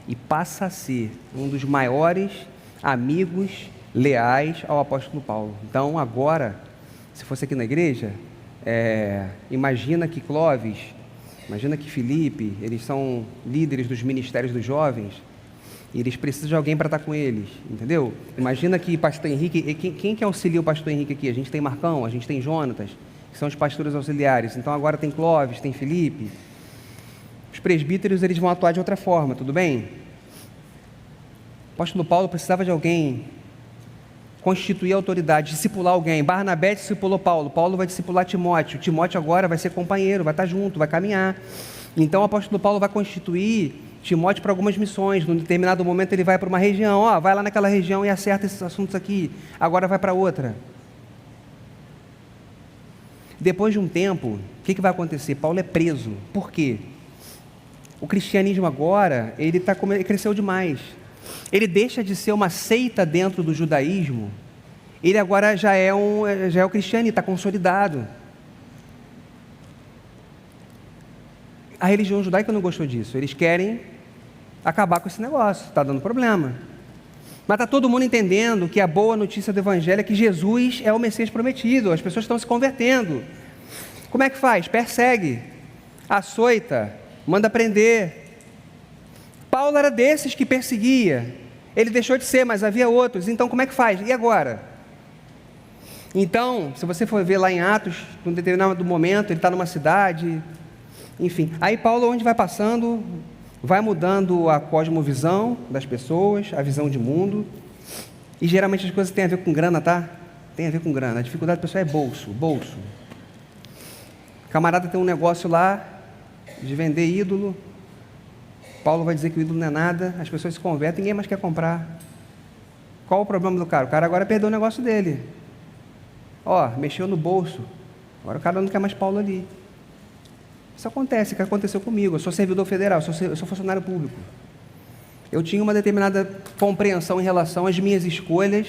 e passa a ser um dos maiores amigos leais ao apóstolo Paulo. Então agora, se fosse aqui na igreja, Imagina que Clóvis, imagina que Felipe, eles são líderes dos ministérios dos jovens, e eles precisam de alguém para estar com eles, entendeu? Imagina que pastor Henrique, quem que auxilia o pastor Henrique aqui? A gente tem Marcão, a gente tem Jonatas, que são os pastores auxiliares, então agora tem Clóvis, tem Felipe. Os presbíteros, eles vão atuar de outra forma, tudo bem? O apóstolo Paulo precisava de alguém constituir autoridade, discipular alguém. Barnabé discipulou Paulo, Paulo vai discipular Timóteo, Timóteo agora vai ser companheiro, vai estar junto, vai caminhar. Então o apóstolo Paulo vai constituir Timóteo para algumas missões. Num determinado momento ele vai para uma região, vai lá naquela região e acerta esses assuntos aqui, agora vai para outra. Depois de um tempo, o que vai acontecer? Paulo é preso. Por quê? O cristianismo agora, ele cresceu demais. Ele deixa de ser uma seita dentro do judaísmo, ele agora já é o cristianismo, está consolidado. A religião judaica não gostou disso, eles querem acabar com esse negócio, está dando problema. Mas está todo mundo entendendo que a boa notícia do Evangelho é que Jesus é o Messias prometido, as pessoas estão se convertendo. Como é que faz? Persegue, açoita, manda prender. Paulo era desses que perseguia, ele deixou de ser, mas havia outros, então como é que faz? E agora? Então, se você for ver lá em Atos, num determinado momento, ele está numa cidade, enfim, aí Paulo, onde vai passando, vai mudando a cosmovisão das pessoas, a visão de mundo, e geralmente as coisas têm a ver com grana, tá? Tem a ver com grana, a dificuldade do pessoal é bolso. O camarada tem um negócio lá, de vender ídolo, Paulo vai dizer que o ídolo não é nada, as pessoas se convertem, ninguém mais quer comprar. Qual o problema do cara? O cara agora perdeu o negócio dele. Mexeu no bolso, agora o cara não quer mais Paulo ali. Isso acontece, que aconteceu comigo. Eu sou servidor federal, eu sou funcionário público. Eu tinha uma determinada compreensão em relação às minhas escolhas,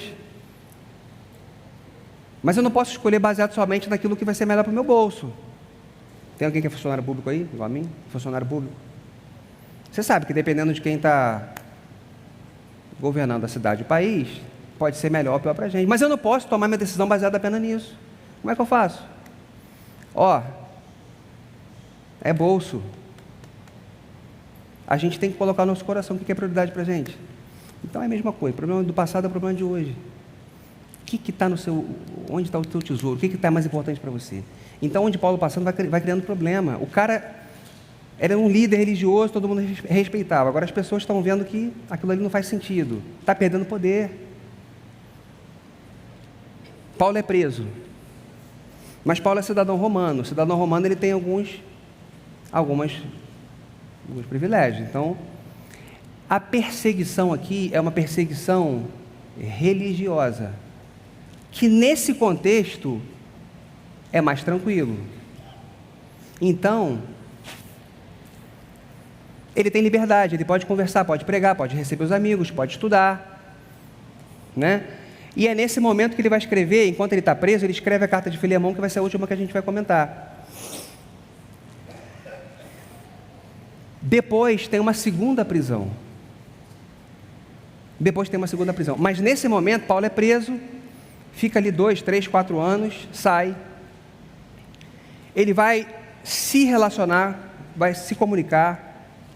mas eu não posso escolher baseado somente naquilo que vai ser melhor para o meu bolso. Tem alguém que é funcionário público aí, igual a mim? Funcionário público? Você sabe que dependendo de quem está governando a cidade e o país, pode ser melhor ou pior para a gente. Mas eu não posso tomar minha decisão baseada apenas nisso. Como é que eu faço? É bolso. A gente tem que colocar no nosso coração o que é prioridade para a gente. Então é a mesma coisa. O problema do passado é o problema de hoje. O que está no seu... Onde está o teu tesouro? O que está mais importante para você? Então, onde Paulo passando vai criando problema. O cara era um líder religioso, todo mundo respeitava. Agora as pessoas estão vendo que aquilo ali não faz sentido. Está perdendo poder. Paulo é preso. Mas Paulo é cidadão romano. O cidadão romano ele tem alguns privilégios. Então, a perseguição aqui é uma perseguição religiosa, que nesse contexto é mais tranquilo. Então, ele tem liberdade, ele pode conversar, pode pregar, pode receber os amigos, pode estudar, né? E é nesse momento que ele vai escrever, enquanto ele está preso, ele escreve a carta de Filemão, que vai ser a última que a gente vai comentar. Depois tem uma segunda prisão. Mas nesse momento, Paulo é preso, fica ali 2, 3, 4 anos, sai. Ele vai se relacionar, vai se comunicar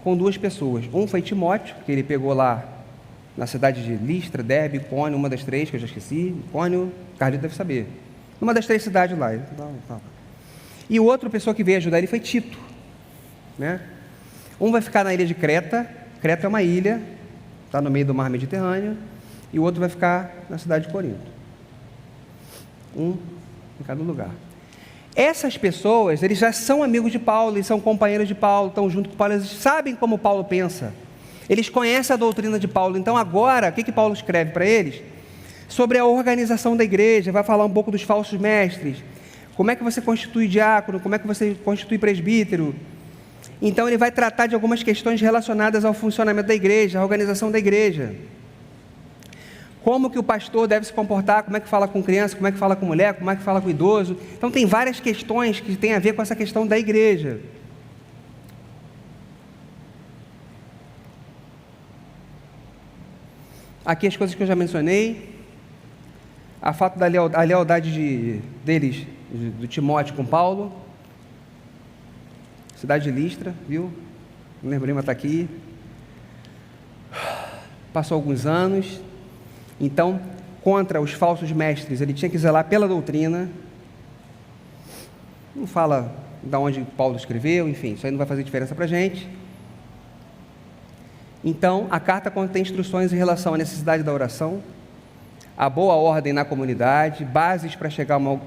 com duas pessoas. Um foi Timóteo, que ele pegou lá na cidade de Listra, Derbe, Icônio, uma das três, que eu já esqueci. Icônio, Carlito deve saber. Uma das 3 cidades lá. E o outro pessoa que veio ajudar ele foi Tito, né? Um vai ficar na ilha de Creta. Creta é uma ilha, está no meio do mar Mediterrâneo. E o outro vai ficar na cidade de Corinto. Um em cada lugar. Essas pessoas, eles já são amigos de Paulo, eles são companheiros de Paulo, estão junto com Paulo, eles sabem como Paulo pensa, eles conhecem a doutrina de Paulo. Então agora, o que Paulo escreve para eles? Sobre a organização da igreja, vai falar um pouco dos falsos mestres, como é que você constitui diácono, como é que você constitui presbítero. Então ele vai tratar de algumas questões relacionadas ao funcionamento da igreja, à organização da igreja. Como que o pastor deve se comportar, como é que fala com criança, como é que fala com mulher, como é que fala com idoso. Então tem várias questões que têm a ver com essa questão da igreja. Aqui as coisas que eu já mencionei, a fato da lealdade deles do Timóteo com Paulo, cidade de Listra, viu? Não lembrei, mas está aqui. Passou alguns anos, então, contra os falsos mestres, ele tinha que zelar pela doutrina. Não fala de onde Paulo escreveu, enfim, isso aí não vai fazer diferença para a gente. Então, a carta contém instruções em relação à necessidade da oração, a boa ordem na comunidade, bases para chegar a uma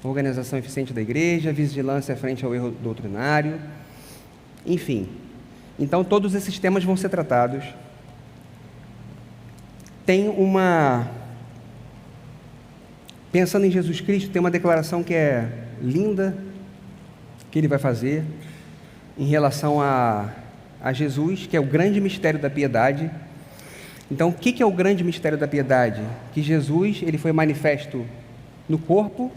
organização eficiente da igreja, vigilância frente ao erro doutrinário, enfim. Então, todos esses temas vão ser tratados. Pensando em Jesus Cristo, tem uma declaração que é linda, que ele vai fazer, em relação a Jesus, que é o grande mistério da piedade. Então, o que é o grande mistério da piedade? Que Jesus, ele foi manifesto no corpo,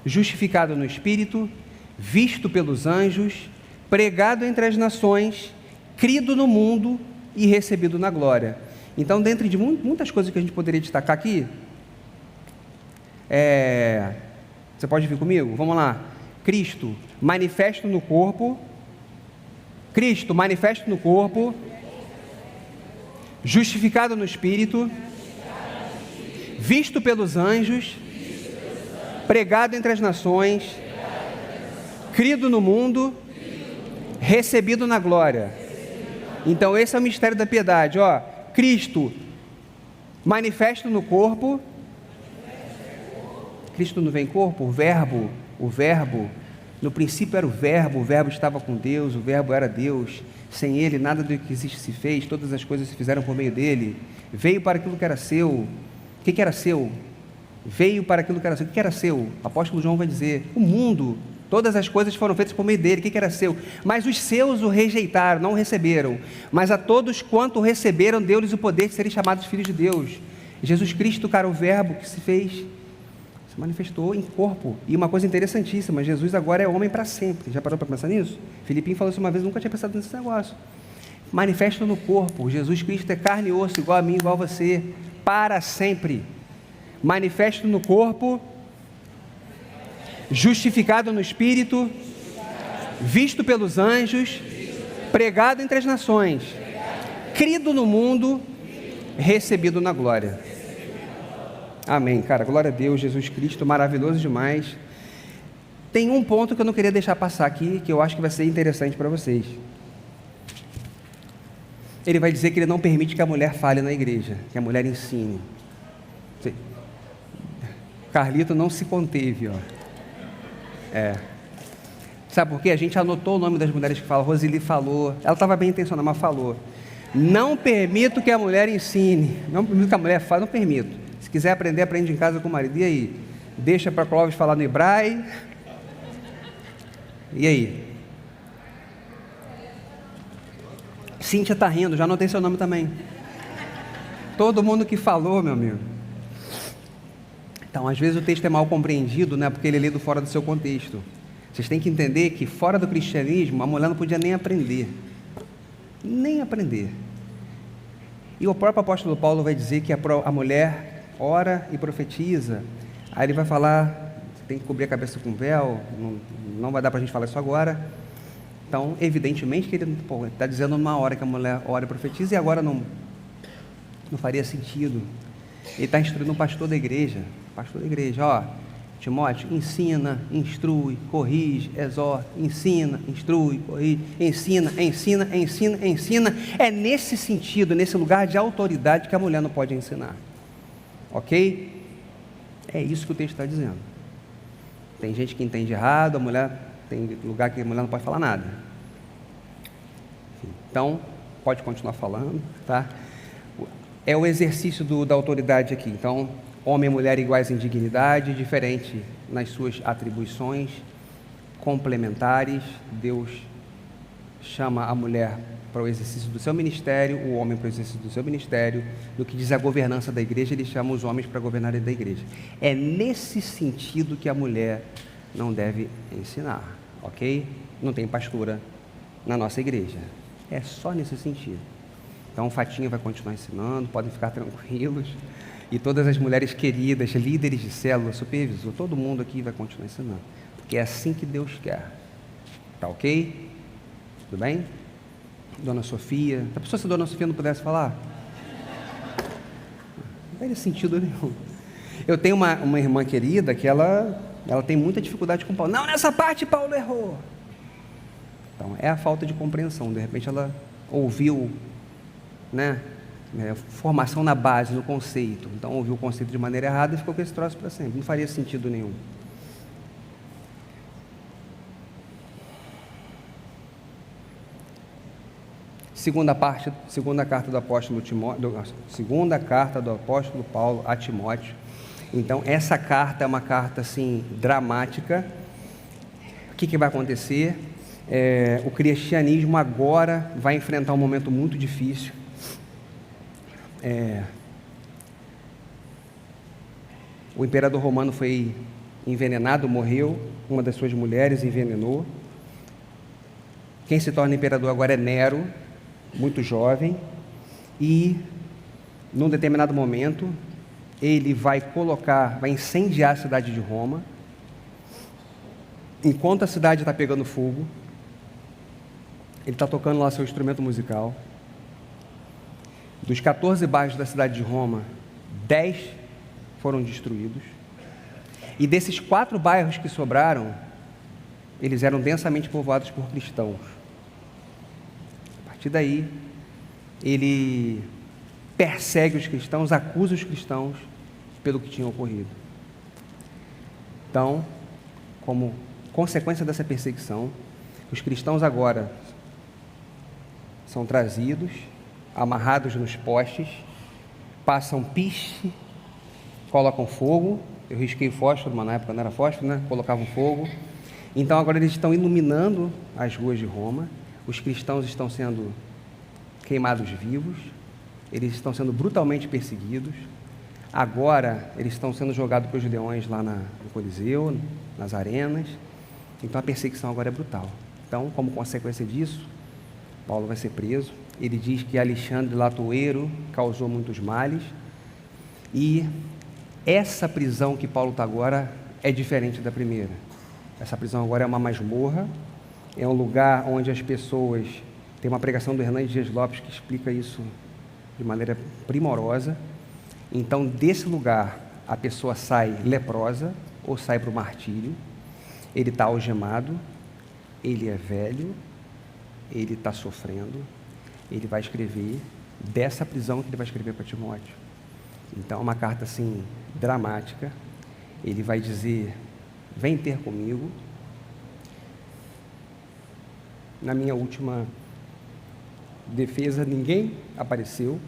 justificado no Espírito, visto pelos anjos, pregado entre as nações, crido no mundo e recebido na glória. Então, dentre de muitas coisas que a gente poderia destacar aqui, você pode vir comigo? Vamos lá. Cristo, manifesto no corpo, justificado no Espírito, visto pelos anjos, pregado entre as nações, crido no mundo, recebido na glória. Então, esse é o mistério da piedade, ó. Cristo, manifesto no corpo. Cristo não vem em corpo? O verbo, no princípio era o verbo estava com Deus, o verbo era Deus, sem ele nada do que existe se fez, todas as coisas se fizeram por meio dele, veio para aquilo que era seu. O que era seu? Veio para aquilo que era seu. O que era seu? O apóstolo João vai dizer, o mundo, todas as coisas foram feitas por meio dele. O que era seu? Mas os seus o rejeitaram, não o receberam, mas a todos quanto o receberam, deu-lhes o poder de serem chamados filhos de Deus. Jesus Cristo, cara, o verbo que se fez, manifestou em corpo. E uma coisa interessantíssima, Jesus agora é homem para sempre. Já parou para pensar nisso? Filipinho falou isso uma vez, nunca tinha pensado nesse negócio. Manifesto no corpo. Jesus Cristo é carne e osso, igual a mim, igual a você, para sempre. Manifesto no corpo, justificado no Espírito, visto pelos anjos, pregado entre as nações, crido no mundo, recebido na glória. Amém, cara, glória a Deus, Jesus Cristo, maravilhoso demais. Tem um ponto que eu não queria deixar passar aqui, que eu acho que vai ser interessante para vocês. Ele vai dizer que ele não permite que a mulher fale na igreja, que a mulher ensine. Carlito não se conteve, ó. Sabe por quê? A gente anotou o nome das mulheres que falam. Roseli falou, ela estava bem intencionada, mas falou. Não permito que a mulher ensine, não permito que a mulher fale, não permito. Se quiser aprender, aprende em casa com o marido. E aí? Deixa para Clóvis falar no hebraico. E aí? Cíntia está rindo, já anotei seu nome também. Todo mundo que falou, meu amigo. Então, às vezes o texto é mal compreendido, né? Porque ele é lido fora do seu contexto. Vocês têm que entender que fora do cristianismo, a mulher não podia nem aprender. Nem aprender. E o próprio apóstolo Paulo vai dizer que a mulher ora e profetiza. Aí ele vai falar, tem que cobrir a cabeça com véu, não vai dar para a gente falar isso agora. Então, evidentemente que ele está dizendo numa hora que a mulher ora e profetiza, e agora não faria sentido. Ele está instruindo um pastor da igreja, ó, Timóteo, ensina, instrui, corrige, exorta, ensina, instrui, corrige, ensina. É nesse sentido, nesse lugar de autoridade que a mulher não pode ensinar. Ok? É isso que o texto está dizendo. Tem gente que entende errado, a mulher, tem lugar que a mulher não pode falar nada. Então, pode continuar falando, tá? É o exercício da autoridade aqui. Então, homem e mulher iguais em dignidade, diferente nas suas atribuições, complementares. Deus chama a mulher para o exercício do seu ministério, o homem para o exercício do seu ministério. No que diz a governança da igreja, ele chama os homens para governarem da igreja. É nesse sentido que a mulher não deve ensinar, ok? Não tem pastora na nossa igreja. É só nesse sentido. Então, o Fatinha vai continuar ensinando, podem ficar tranquilos. E todas as mulheres queridas, líderes de célula, supervisor, todo mundo aqui vai continuar ensinando. Porque é assim que Deus quer. Tá ok? Tudo bem? Dona Sofia. A pessoa, se a Dona Sofia não pudesse falar? Não teria sentido nenhum. Eu tenho uma irmã querida que ela tem muita dificuldade com Paulo. Não, nessa parte Paulo errou. Então, é a falta de compreensão. De repente ela ouviu, né? Formação na base, no conceito. Então ouviu o conceito de maneira errada e ficou com esse troço para sempre. Não faria sentido nenhum. Segunda carta do apóstolo Paulo a Timóteo. Então essa carta é uma carta assim dramática. O que vai acontecer? O cristianismo agora vai enfrentar um momento muito difícil. O imperador romano foi envenenado, morreu, uma das suas mulheres envenenou. Quem se torna imperador agora é Nero, muito jovem, e num determinado momento ele vai incendiar a cidade de Roma. Enquanto a cidade está pegando fogo, ele está tocando lá seu instrumento musical. Dos 14 bairros da cidade de Roma, 10 foram destruídos. E desses 4 bairros que sobraram, eles eram densamente povoados por cristãos. A partir daí, ele persegue os cristãos, acusa os cristãos pelo que tinha ocorrido. Então, como consequência dessa perseguição, os cristãos agora são trazidos, amarrados nos postes, passam piche, colocam fogo. Eu risquei fósforo, mas na época não era fósforo, né? Colocavam fogo. Então agora eles estão iluminando as ruas de Roma. Os cristãos estão sendo queimados vivos. Eles estão sendo brutalmente perseguidos. Agora eles estão sendo jogados para os leões lá no Coliseu, nas arenas. Então a perseguição agora é brutal. Então, como consequência disso, Paulo vai ser preso. Ele diz que Alexandre Latoeiro causou muitos males. E essa prisão que Paulo está agora é diferente da primeira. Essa prisão agora é uma masmorra, é um lugar onde as pessoas... Tem uma pregação do Hernandes Dias Lopes que explica isso de maneira primorosa. Então, desse lugar, a pessoa sai leprosa ou sai para o martírio. Ele está algemado, ele é velho, ele está sofrendo. Ele vai escrever dessa prisão que ele vai escrever para Timóteo. Então, é uma carta assim, dramática. Ele vai dizer: vem ter comigo. Na minha última defesa, ninguém apareceu.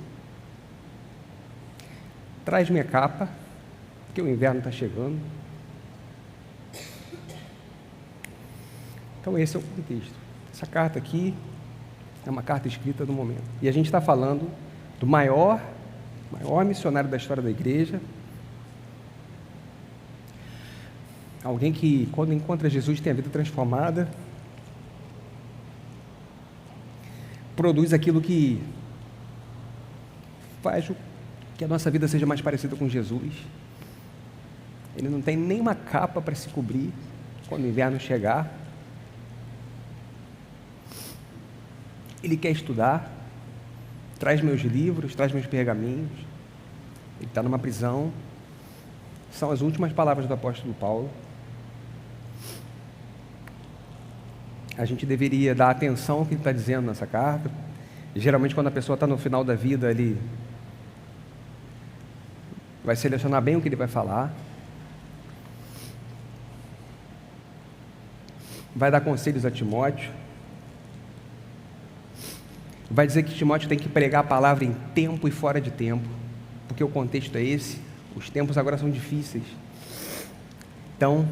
Traz minha capa, porque o inverno está chegando. Então, esse é o contexto. Essa carta aqui é uma carta escrita no momento. E a gente está falando do maior missionário da história da igreja. Alguém que, quando encontra Jesus, tem a vida transformada. Produz aquilo que faz que a nossa vida seja mais parecida com Jesus. Ele não tem nenhuma capa para se cobrir quando o inverno chegar. Ele quer estudar, traz meus livros, traz meus pergaminhos. Ele está numa prisão. São as últimas palavras do apóstolo Paulo. A gente deveria dar atenção ao que ele está dizendo nessa carta. Geralmente, quando a pessoa está no final da vida, ele vai selecionar bem o que ele vai falar. Vai dar conselhos a Timóteo. Vai dizer que Timóteo tem que pregar a palavra em tempo e fora de tempo, porque o contexto é esse. Os tempos agora são difíceis. Então,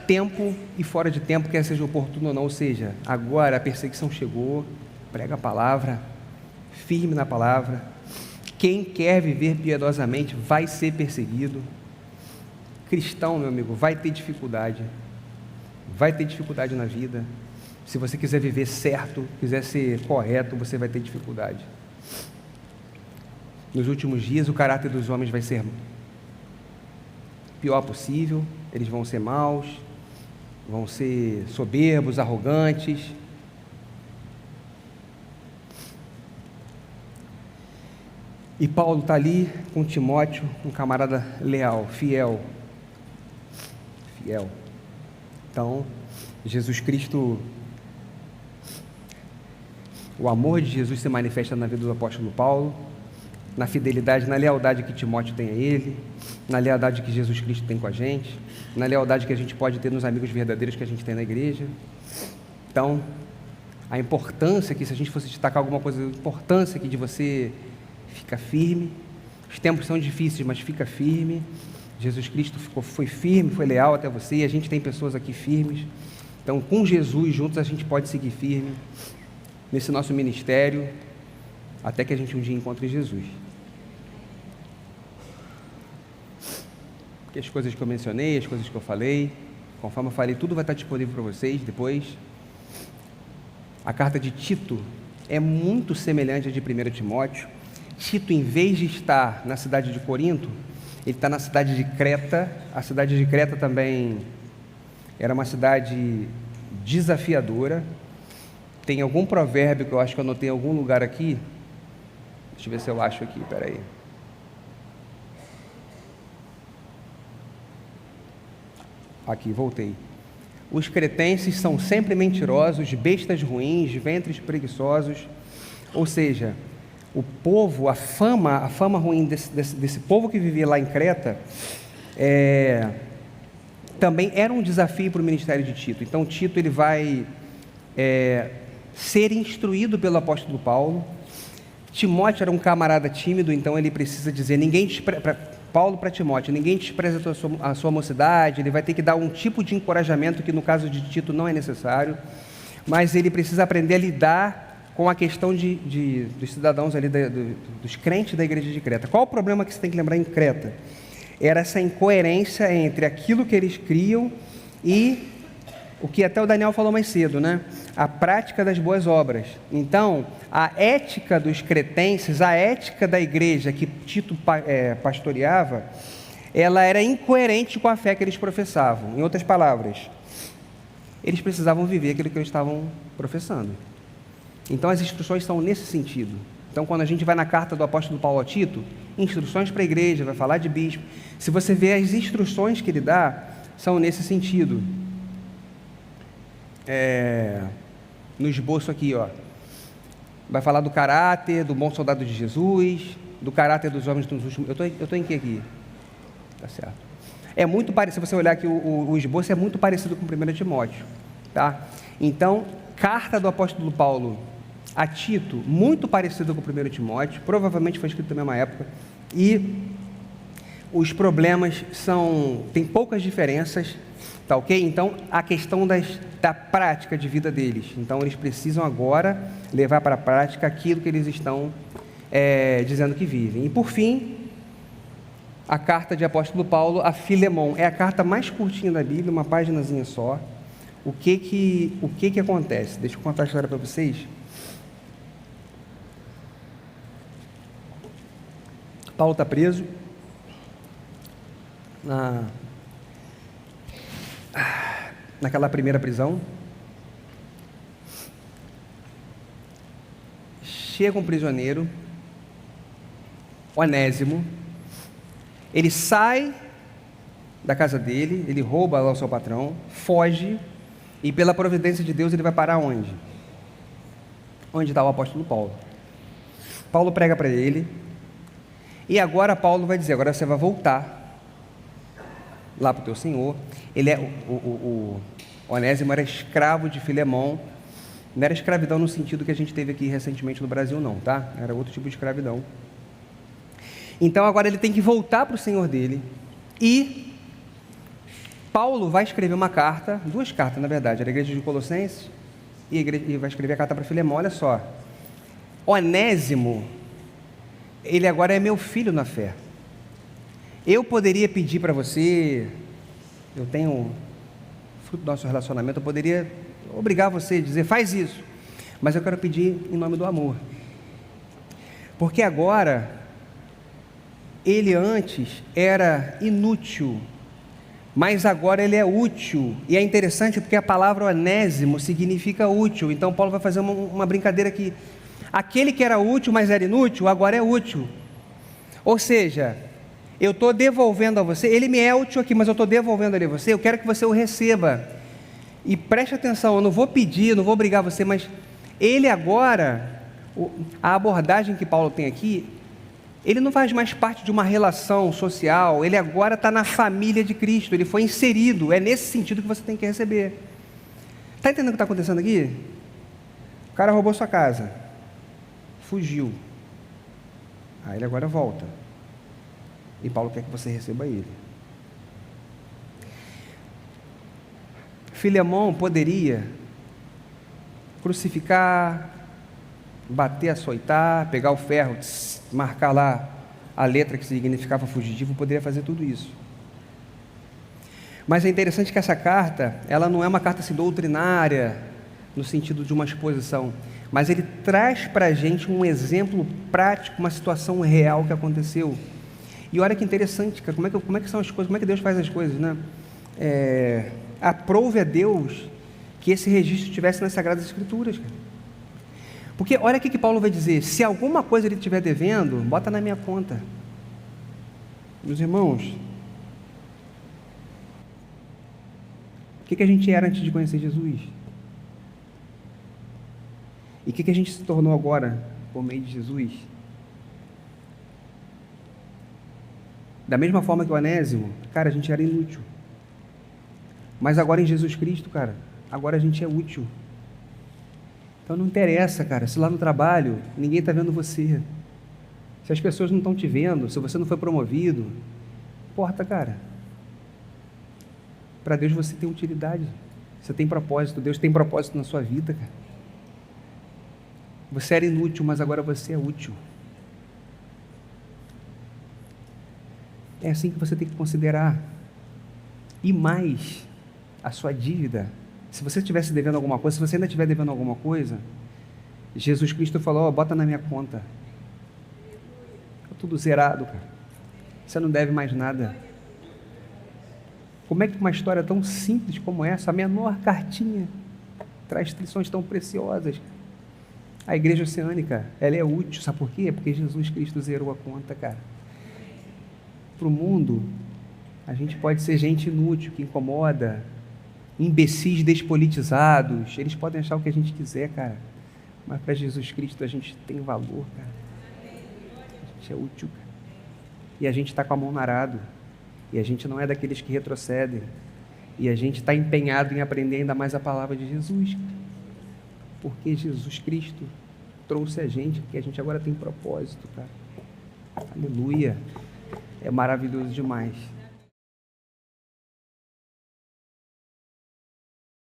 tempo e fora de tempo, quer seja oportuno ou não, ou seja, agora a perseguição chegou, prega a palavra, firme na palavra. Quem quer viver piedosamente vai ser perseguido. Cristão, meu amigo, vai ter dificuldade na vida. Se você quiser viver certo, quiser ser correto, você vai ter dificuldade. nos últimos dias o caráter dos homens vai ser pior possível, eles vão ser maus, vão ser soberbos, arrogantes. E Paulo está ali com Timóteo, um camarada leal, fiel. Então, Jesus Cristo, o amor de Jesus se manifesta na vida do apóstolo Paulo, na fidelidade, na lealdade que Timóteo tem a ele, na lealdade que Jesus Cristo tem com a gente, na lealdade que a gente pode ter nos amigos verdadeiros que a gente tem na igreja. Então, a importância que, se a gente fosse destacar alguma coisa, a importância aqui de você ficar firme. Os tempos são difíceis, mas fica firme. Jesus Cristo foi firme, foi leal até você, e a gente tem pessoas aqui firmes. Então, com Jesus juntos, a gente pode seguir firme nesse nosso ministério, até que a gente um dia encontre Jesus. Porque as coisas que eu mencionei, as coisas que eu falei, conforme eu falei, tudo vai estar disponível para vocês depois. A carta de Tito é muito semelhante à de 1 Timóteo. Tito, em vez de estar na cidade de Corinto, ele está na cidade de Creta. A cidade de Creta também era uma cidade desafiadora. Tem algum provérbio que eu acho que eu anotei em algum lugar aqui. Deixa eu ver se eu acho aqui, peraí. Aqui, voltei. Os cretenses são sempre mentirosos, bestas ruins, ventres preguiçosos. Ou seja, o povo, a fama ruim desse povo que vivia lá em Creta, também era um desafio para o ministério de Tito. Então, Tito ele vai ser instruído pelo apóstolo Paulo. Timóteo era um camarada tímido, então ele precisa dizer, Paulo para Timóteo, ninguém despreza a sua mocidade. Ele vai ter que dar um tipo de encorajamento que no caso de Tito não é necessário, mas ele precisa aprender a lidar com a questão dos cidadãos ali, dos crentes da igreja de Creta. Qual o problema que você tem que lembrar em Creta? Era essa incoerência entre aquilo que eles criam e o que até o Daniel falou mais cedo, né? A prática das boas obras. Então, a ética dos cretenses, a ética da igreja que Tito pastoreava, ela era incoerente com a fé que eles professavam. Em outras palavras, eles precisavam viver aquilo que eles estavam professando. Então, as instruções são nesse sentido. Então, quando a gente vai na carta do apóstolo Paulo a Tito, instruções para a igreja, vai falar de bispo. Se você vê as instruções que ele dá, são nesse sentido. No esboço aqui, vai falar do caráter do bom soldado de Jesus, do caráter dos homens dos últimos. Eu estou em que aqui? Tá certo. É muito parecido, se você olhar aqui, o esboço é muito parecido com 1 Timóteo, tá? Então, carta do apóstolo Paulo a Tito, muito parecido com 1 Timóteo, provavelmente foi escrito na mesma época, e os problemas tem poucas diferenças, tá ok? Então, a questão da prática de vida deles. Então, eles precisam agora levar para a prática aquilo que eles estão dizendo que vivem. E, por fim, a carta de apóstolo Paulo a Filemon. É a carta mais curtinha da Bíblia, uma paginazinha só. O que acontece? Deixa eu contar a história para vocês. Paulo está preso naquela primeira prisão. Chega um prisioneiro, Onésimo. Ele sai da casa dele, ele rouba lá o seu patrão, foge, e pela providência de Deus ele vai parar onde? Onde está o apóstolo Paulo. Paulo prega para ele, e agora Paulo vai dizer, agora você vai voltar lá para o teu senhor. O Onésimo era escravo de Filemon. Não era escravidão no sentido que a gente teve aqui recentemente no Brasil, não, tá? Era outro tipo de escravidão. Então agora ele tem que voltar para o senhor dele, e Paulo vai escrever uma carta, duas cartas na verdade, a igreja de Colossenses e vai escrever a carta para Filemon. Olha só, Onésimo, ele agora é meu filho na fé. Eu poderia pedir para você, eu tenho fruto do nosso relacionamento, eu poderia obrigar você a dizer, faz isso, mas eu quero pedir em nome do amor, porque agora ele antes era inútil, mas agora ele é útil. E é interessante porque a palavra onésimo significa útil. Então Paulo vai fazer uma brincadeira aqui. Aquele que era útil, mas era inútil, agora é útil. Ou seja, eu estou devolvendo a você, ele me é útil aqui, mas eu estou devolvendo ele a você, eu quero que você o receba. E preste atenção, eu não vou pedir, não vou obrigar você, mas ele agora, a abordagem que Paulo tem aqui, ele não faz mais parte de uma relação social, ele agora está na família de Cristo, ele foi inserido, é nesse sentido que você tem que receber. Está entendendo o que está acontecendo aqui? O cara roubou sua casa, fugiu, aí ele agora volta, e Paulo quer que você receba ele. Filemão poderia crucificar, bater, açoitar, pegar o ferro, marcar lá a letra que significava fugitivo, poderia fazer tudo isso. Mas é interessante que essa carta, ela não é uma carta assim, doutrinária, no sentido de uma exposição, mas ele traz para a gente um exemplo prático, uma situação real que aconteceu. E olha que interessante, cara, como é que são as coisas, como é que Deus faz as coisas, né? Aprove a Deus que esse registro estivesse nas Sagradas Escrituras, cara. Porque olha o que Paulo vai dizer: se alguma coisa ele estiver devendo, bota na minha conta. Meus irmãos, o que a gente era antes de conhecer Jesus? E o que a gente se tornou agora por meio de Jesus? Da mesma forma que o Onésimo, cara, a gente era inútil. Mas agora em Jesus Cristo, cara, agora a gente é útil. Então não interessa, cara, se lá no trabalho ninguém está vendo você, se as pessoas não estão te vendo, se você não foi promovido, não importa, cara. Para Deus você tem utilidade, você tem propósito, Deus tem propósito na sua vida, cara. Você era inútil, mas agora você é útil. É assim que você tem que considerar. E mais, a sua dívida. Se você estivesse devendo alguma coisa, se você ainda estiver devendo alguma coisa, Jesus Cristo falou: bota na minha conta. Está tudo zerado, cara. Você não deve mais nada. Como é que uma história tão simples como essa, a menor cartinha, traz lições tão preciosas? A igreja oceânica, ela é útil, sabe por quê? Porque Jesus Cristo zerou a conta, cara. Para o mundo, a gente pode ser gente inútil, que incomoda, imbecis despolitizados, eles podem achar o que a gente quiser, cara, mas para Jesus Cristo a gente tem valor, cara. A gente é útil, cara. E a gente está com a mão no arado, e a gente não é daqueles que retrocedem, e a gente está empenhado em aprender ainda mais a palavra de Jesus, cara. Porque Jesus Cristo trouxe a gente, porque a gente agora tem propósito, cara. Aleluia. É maravilhoso demais.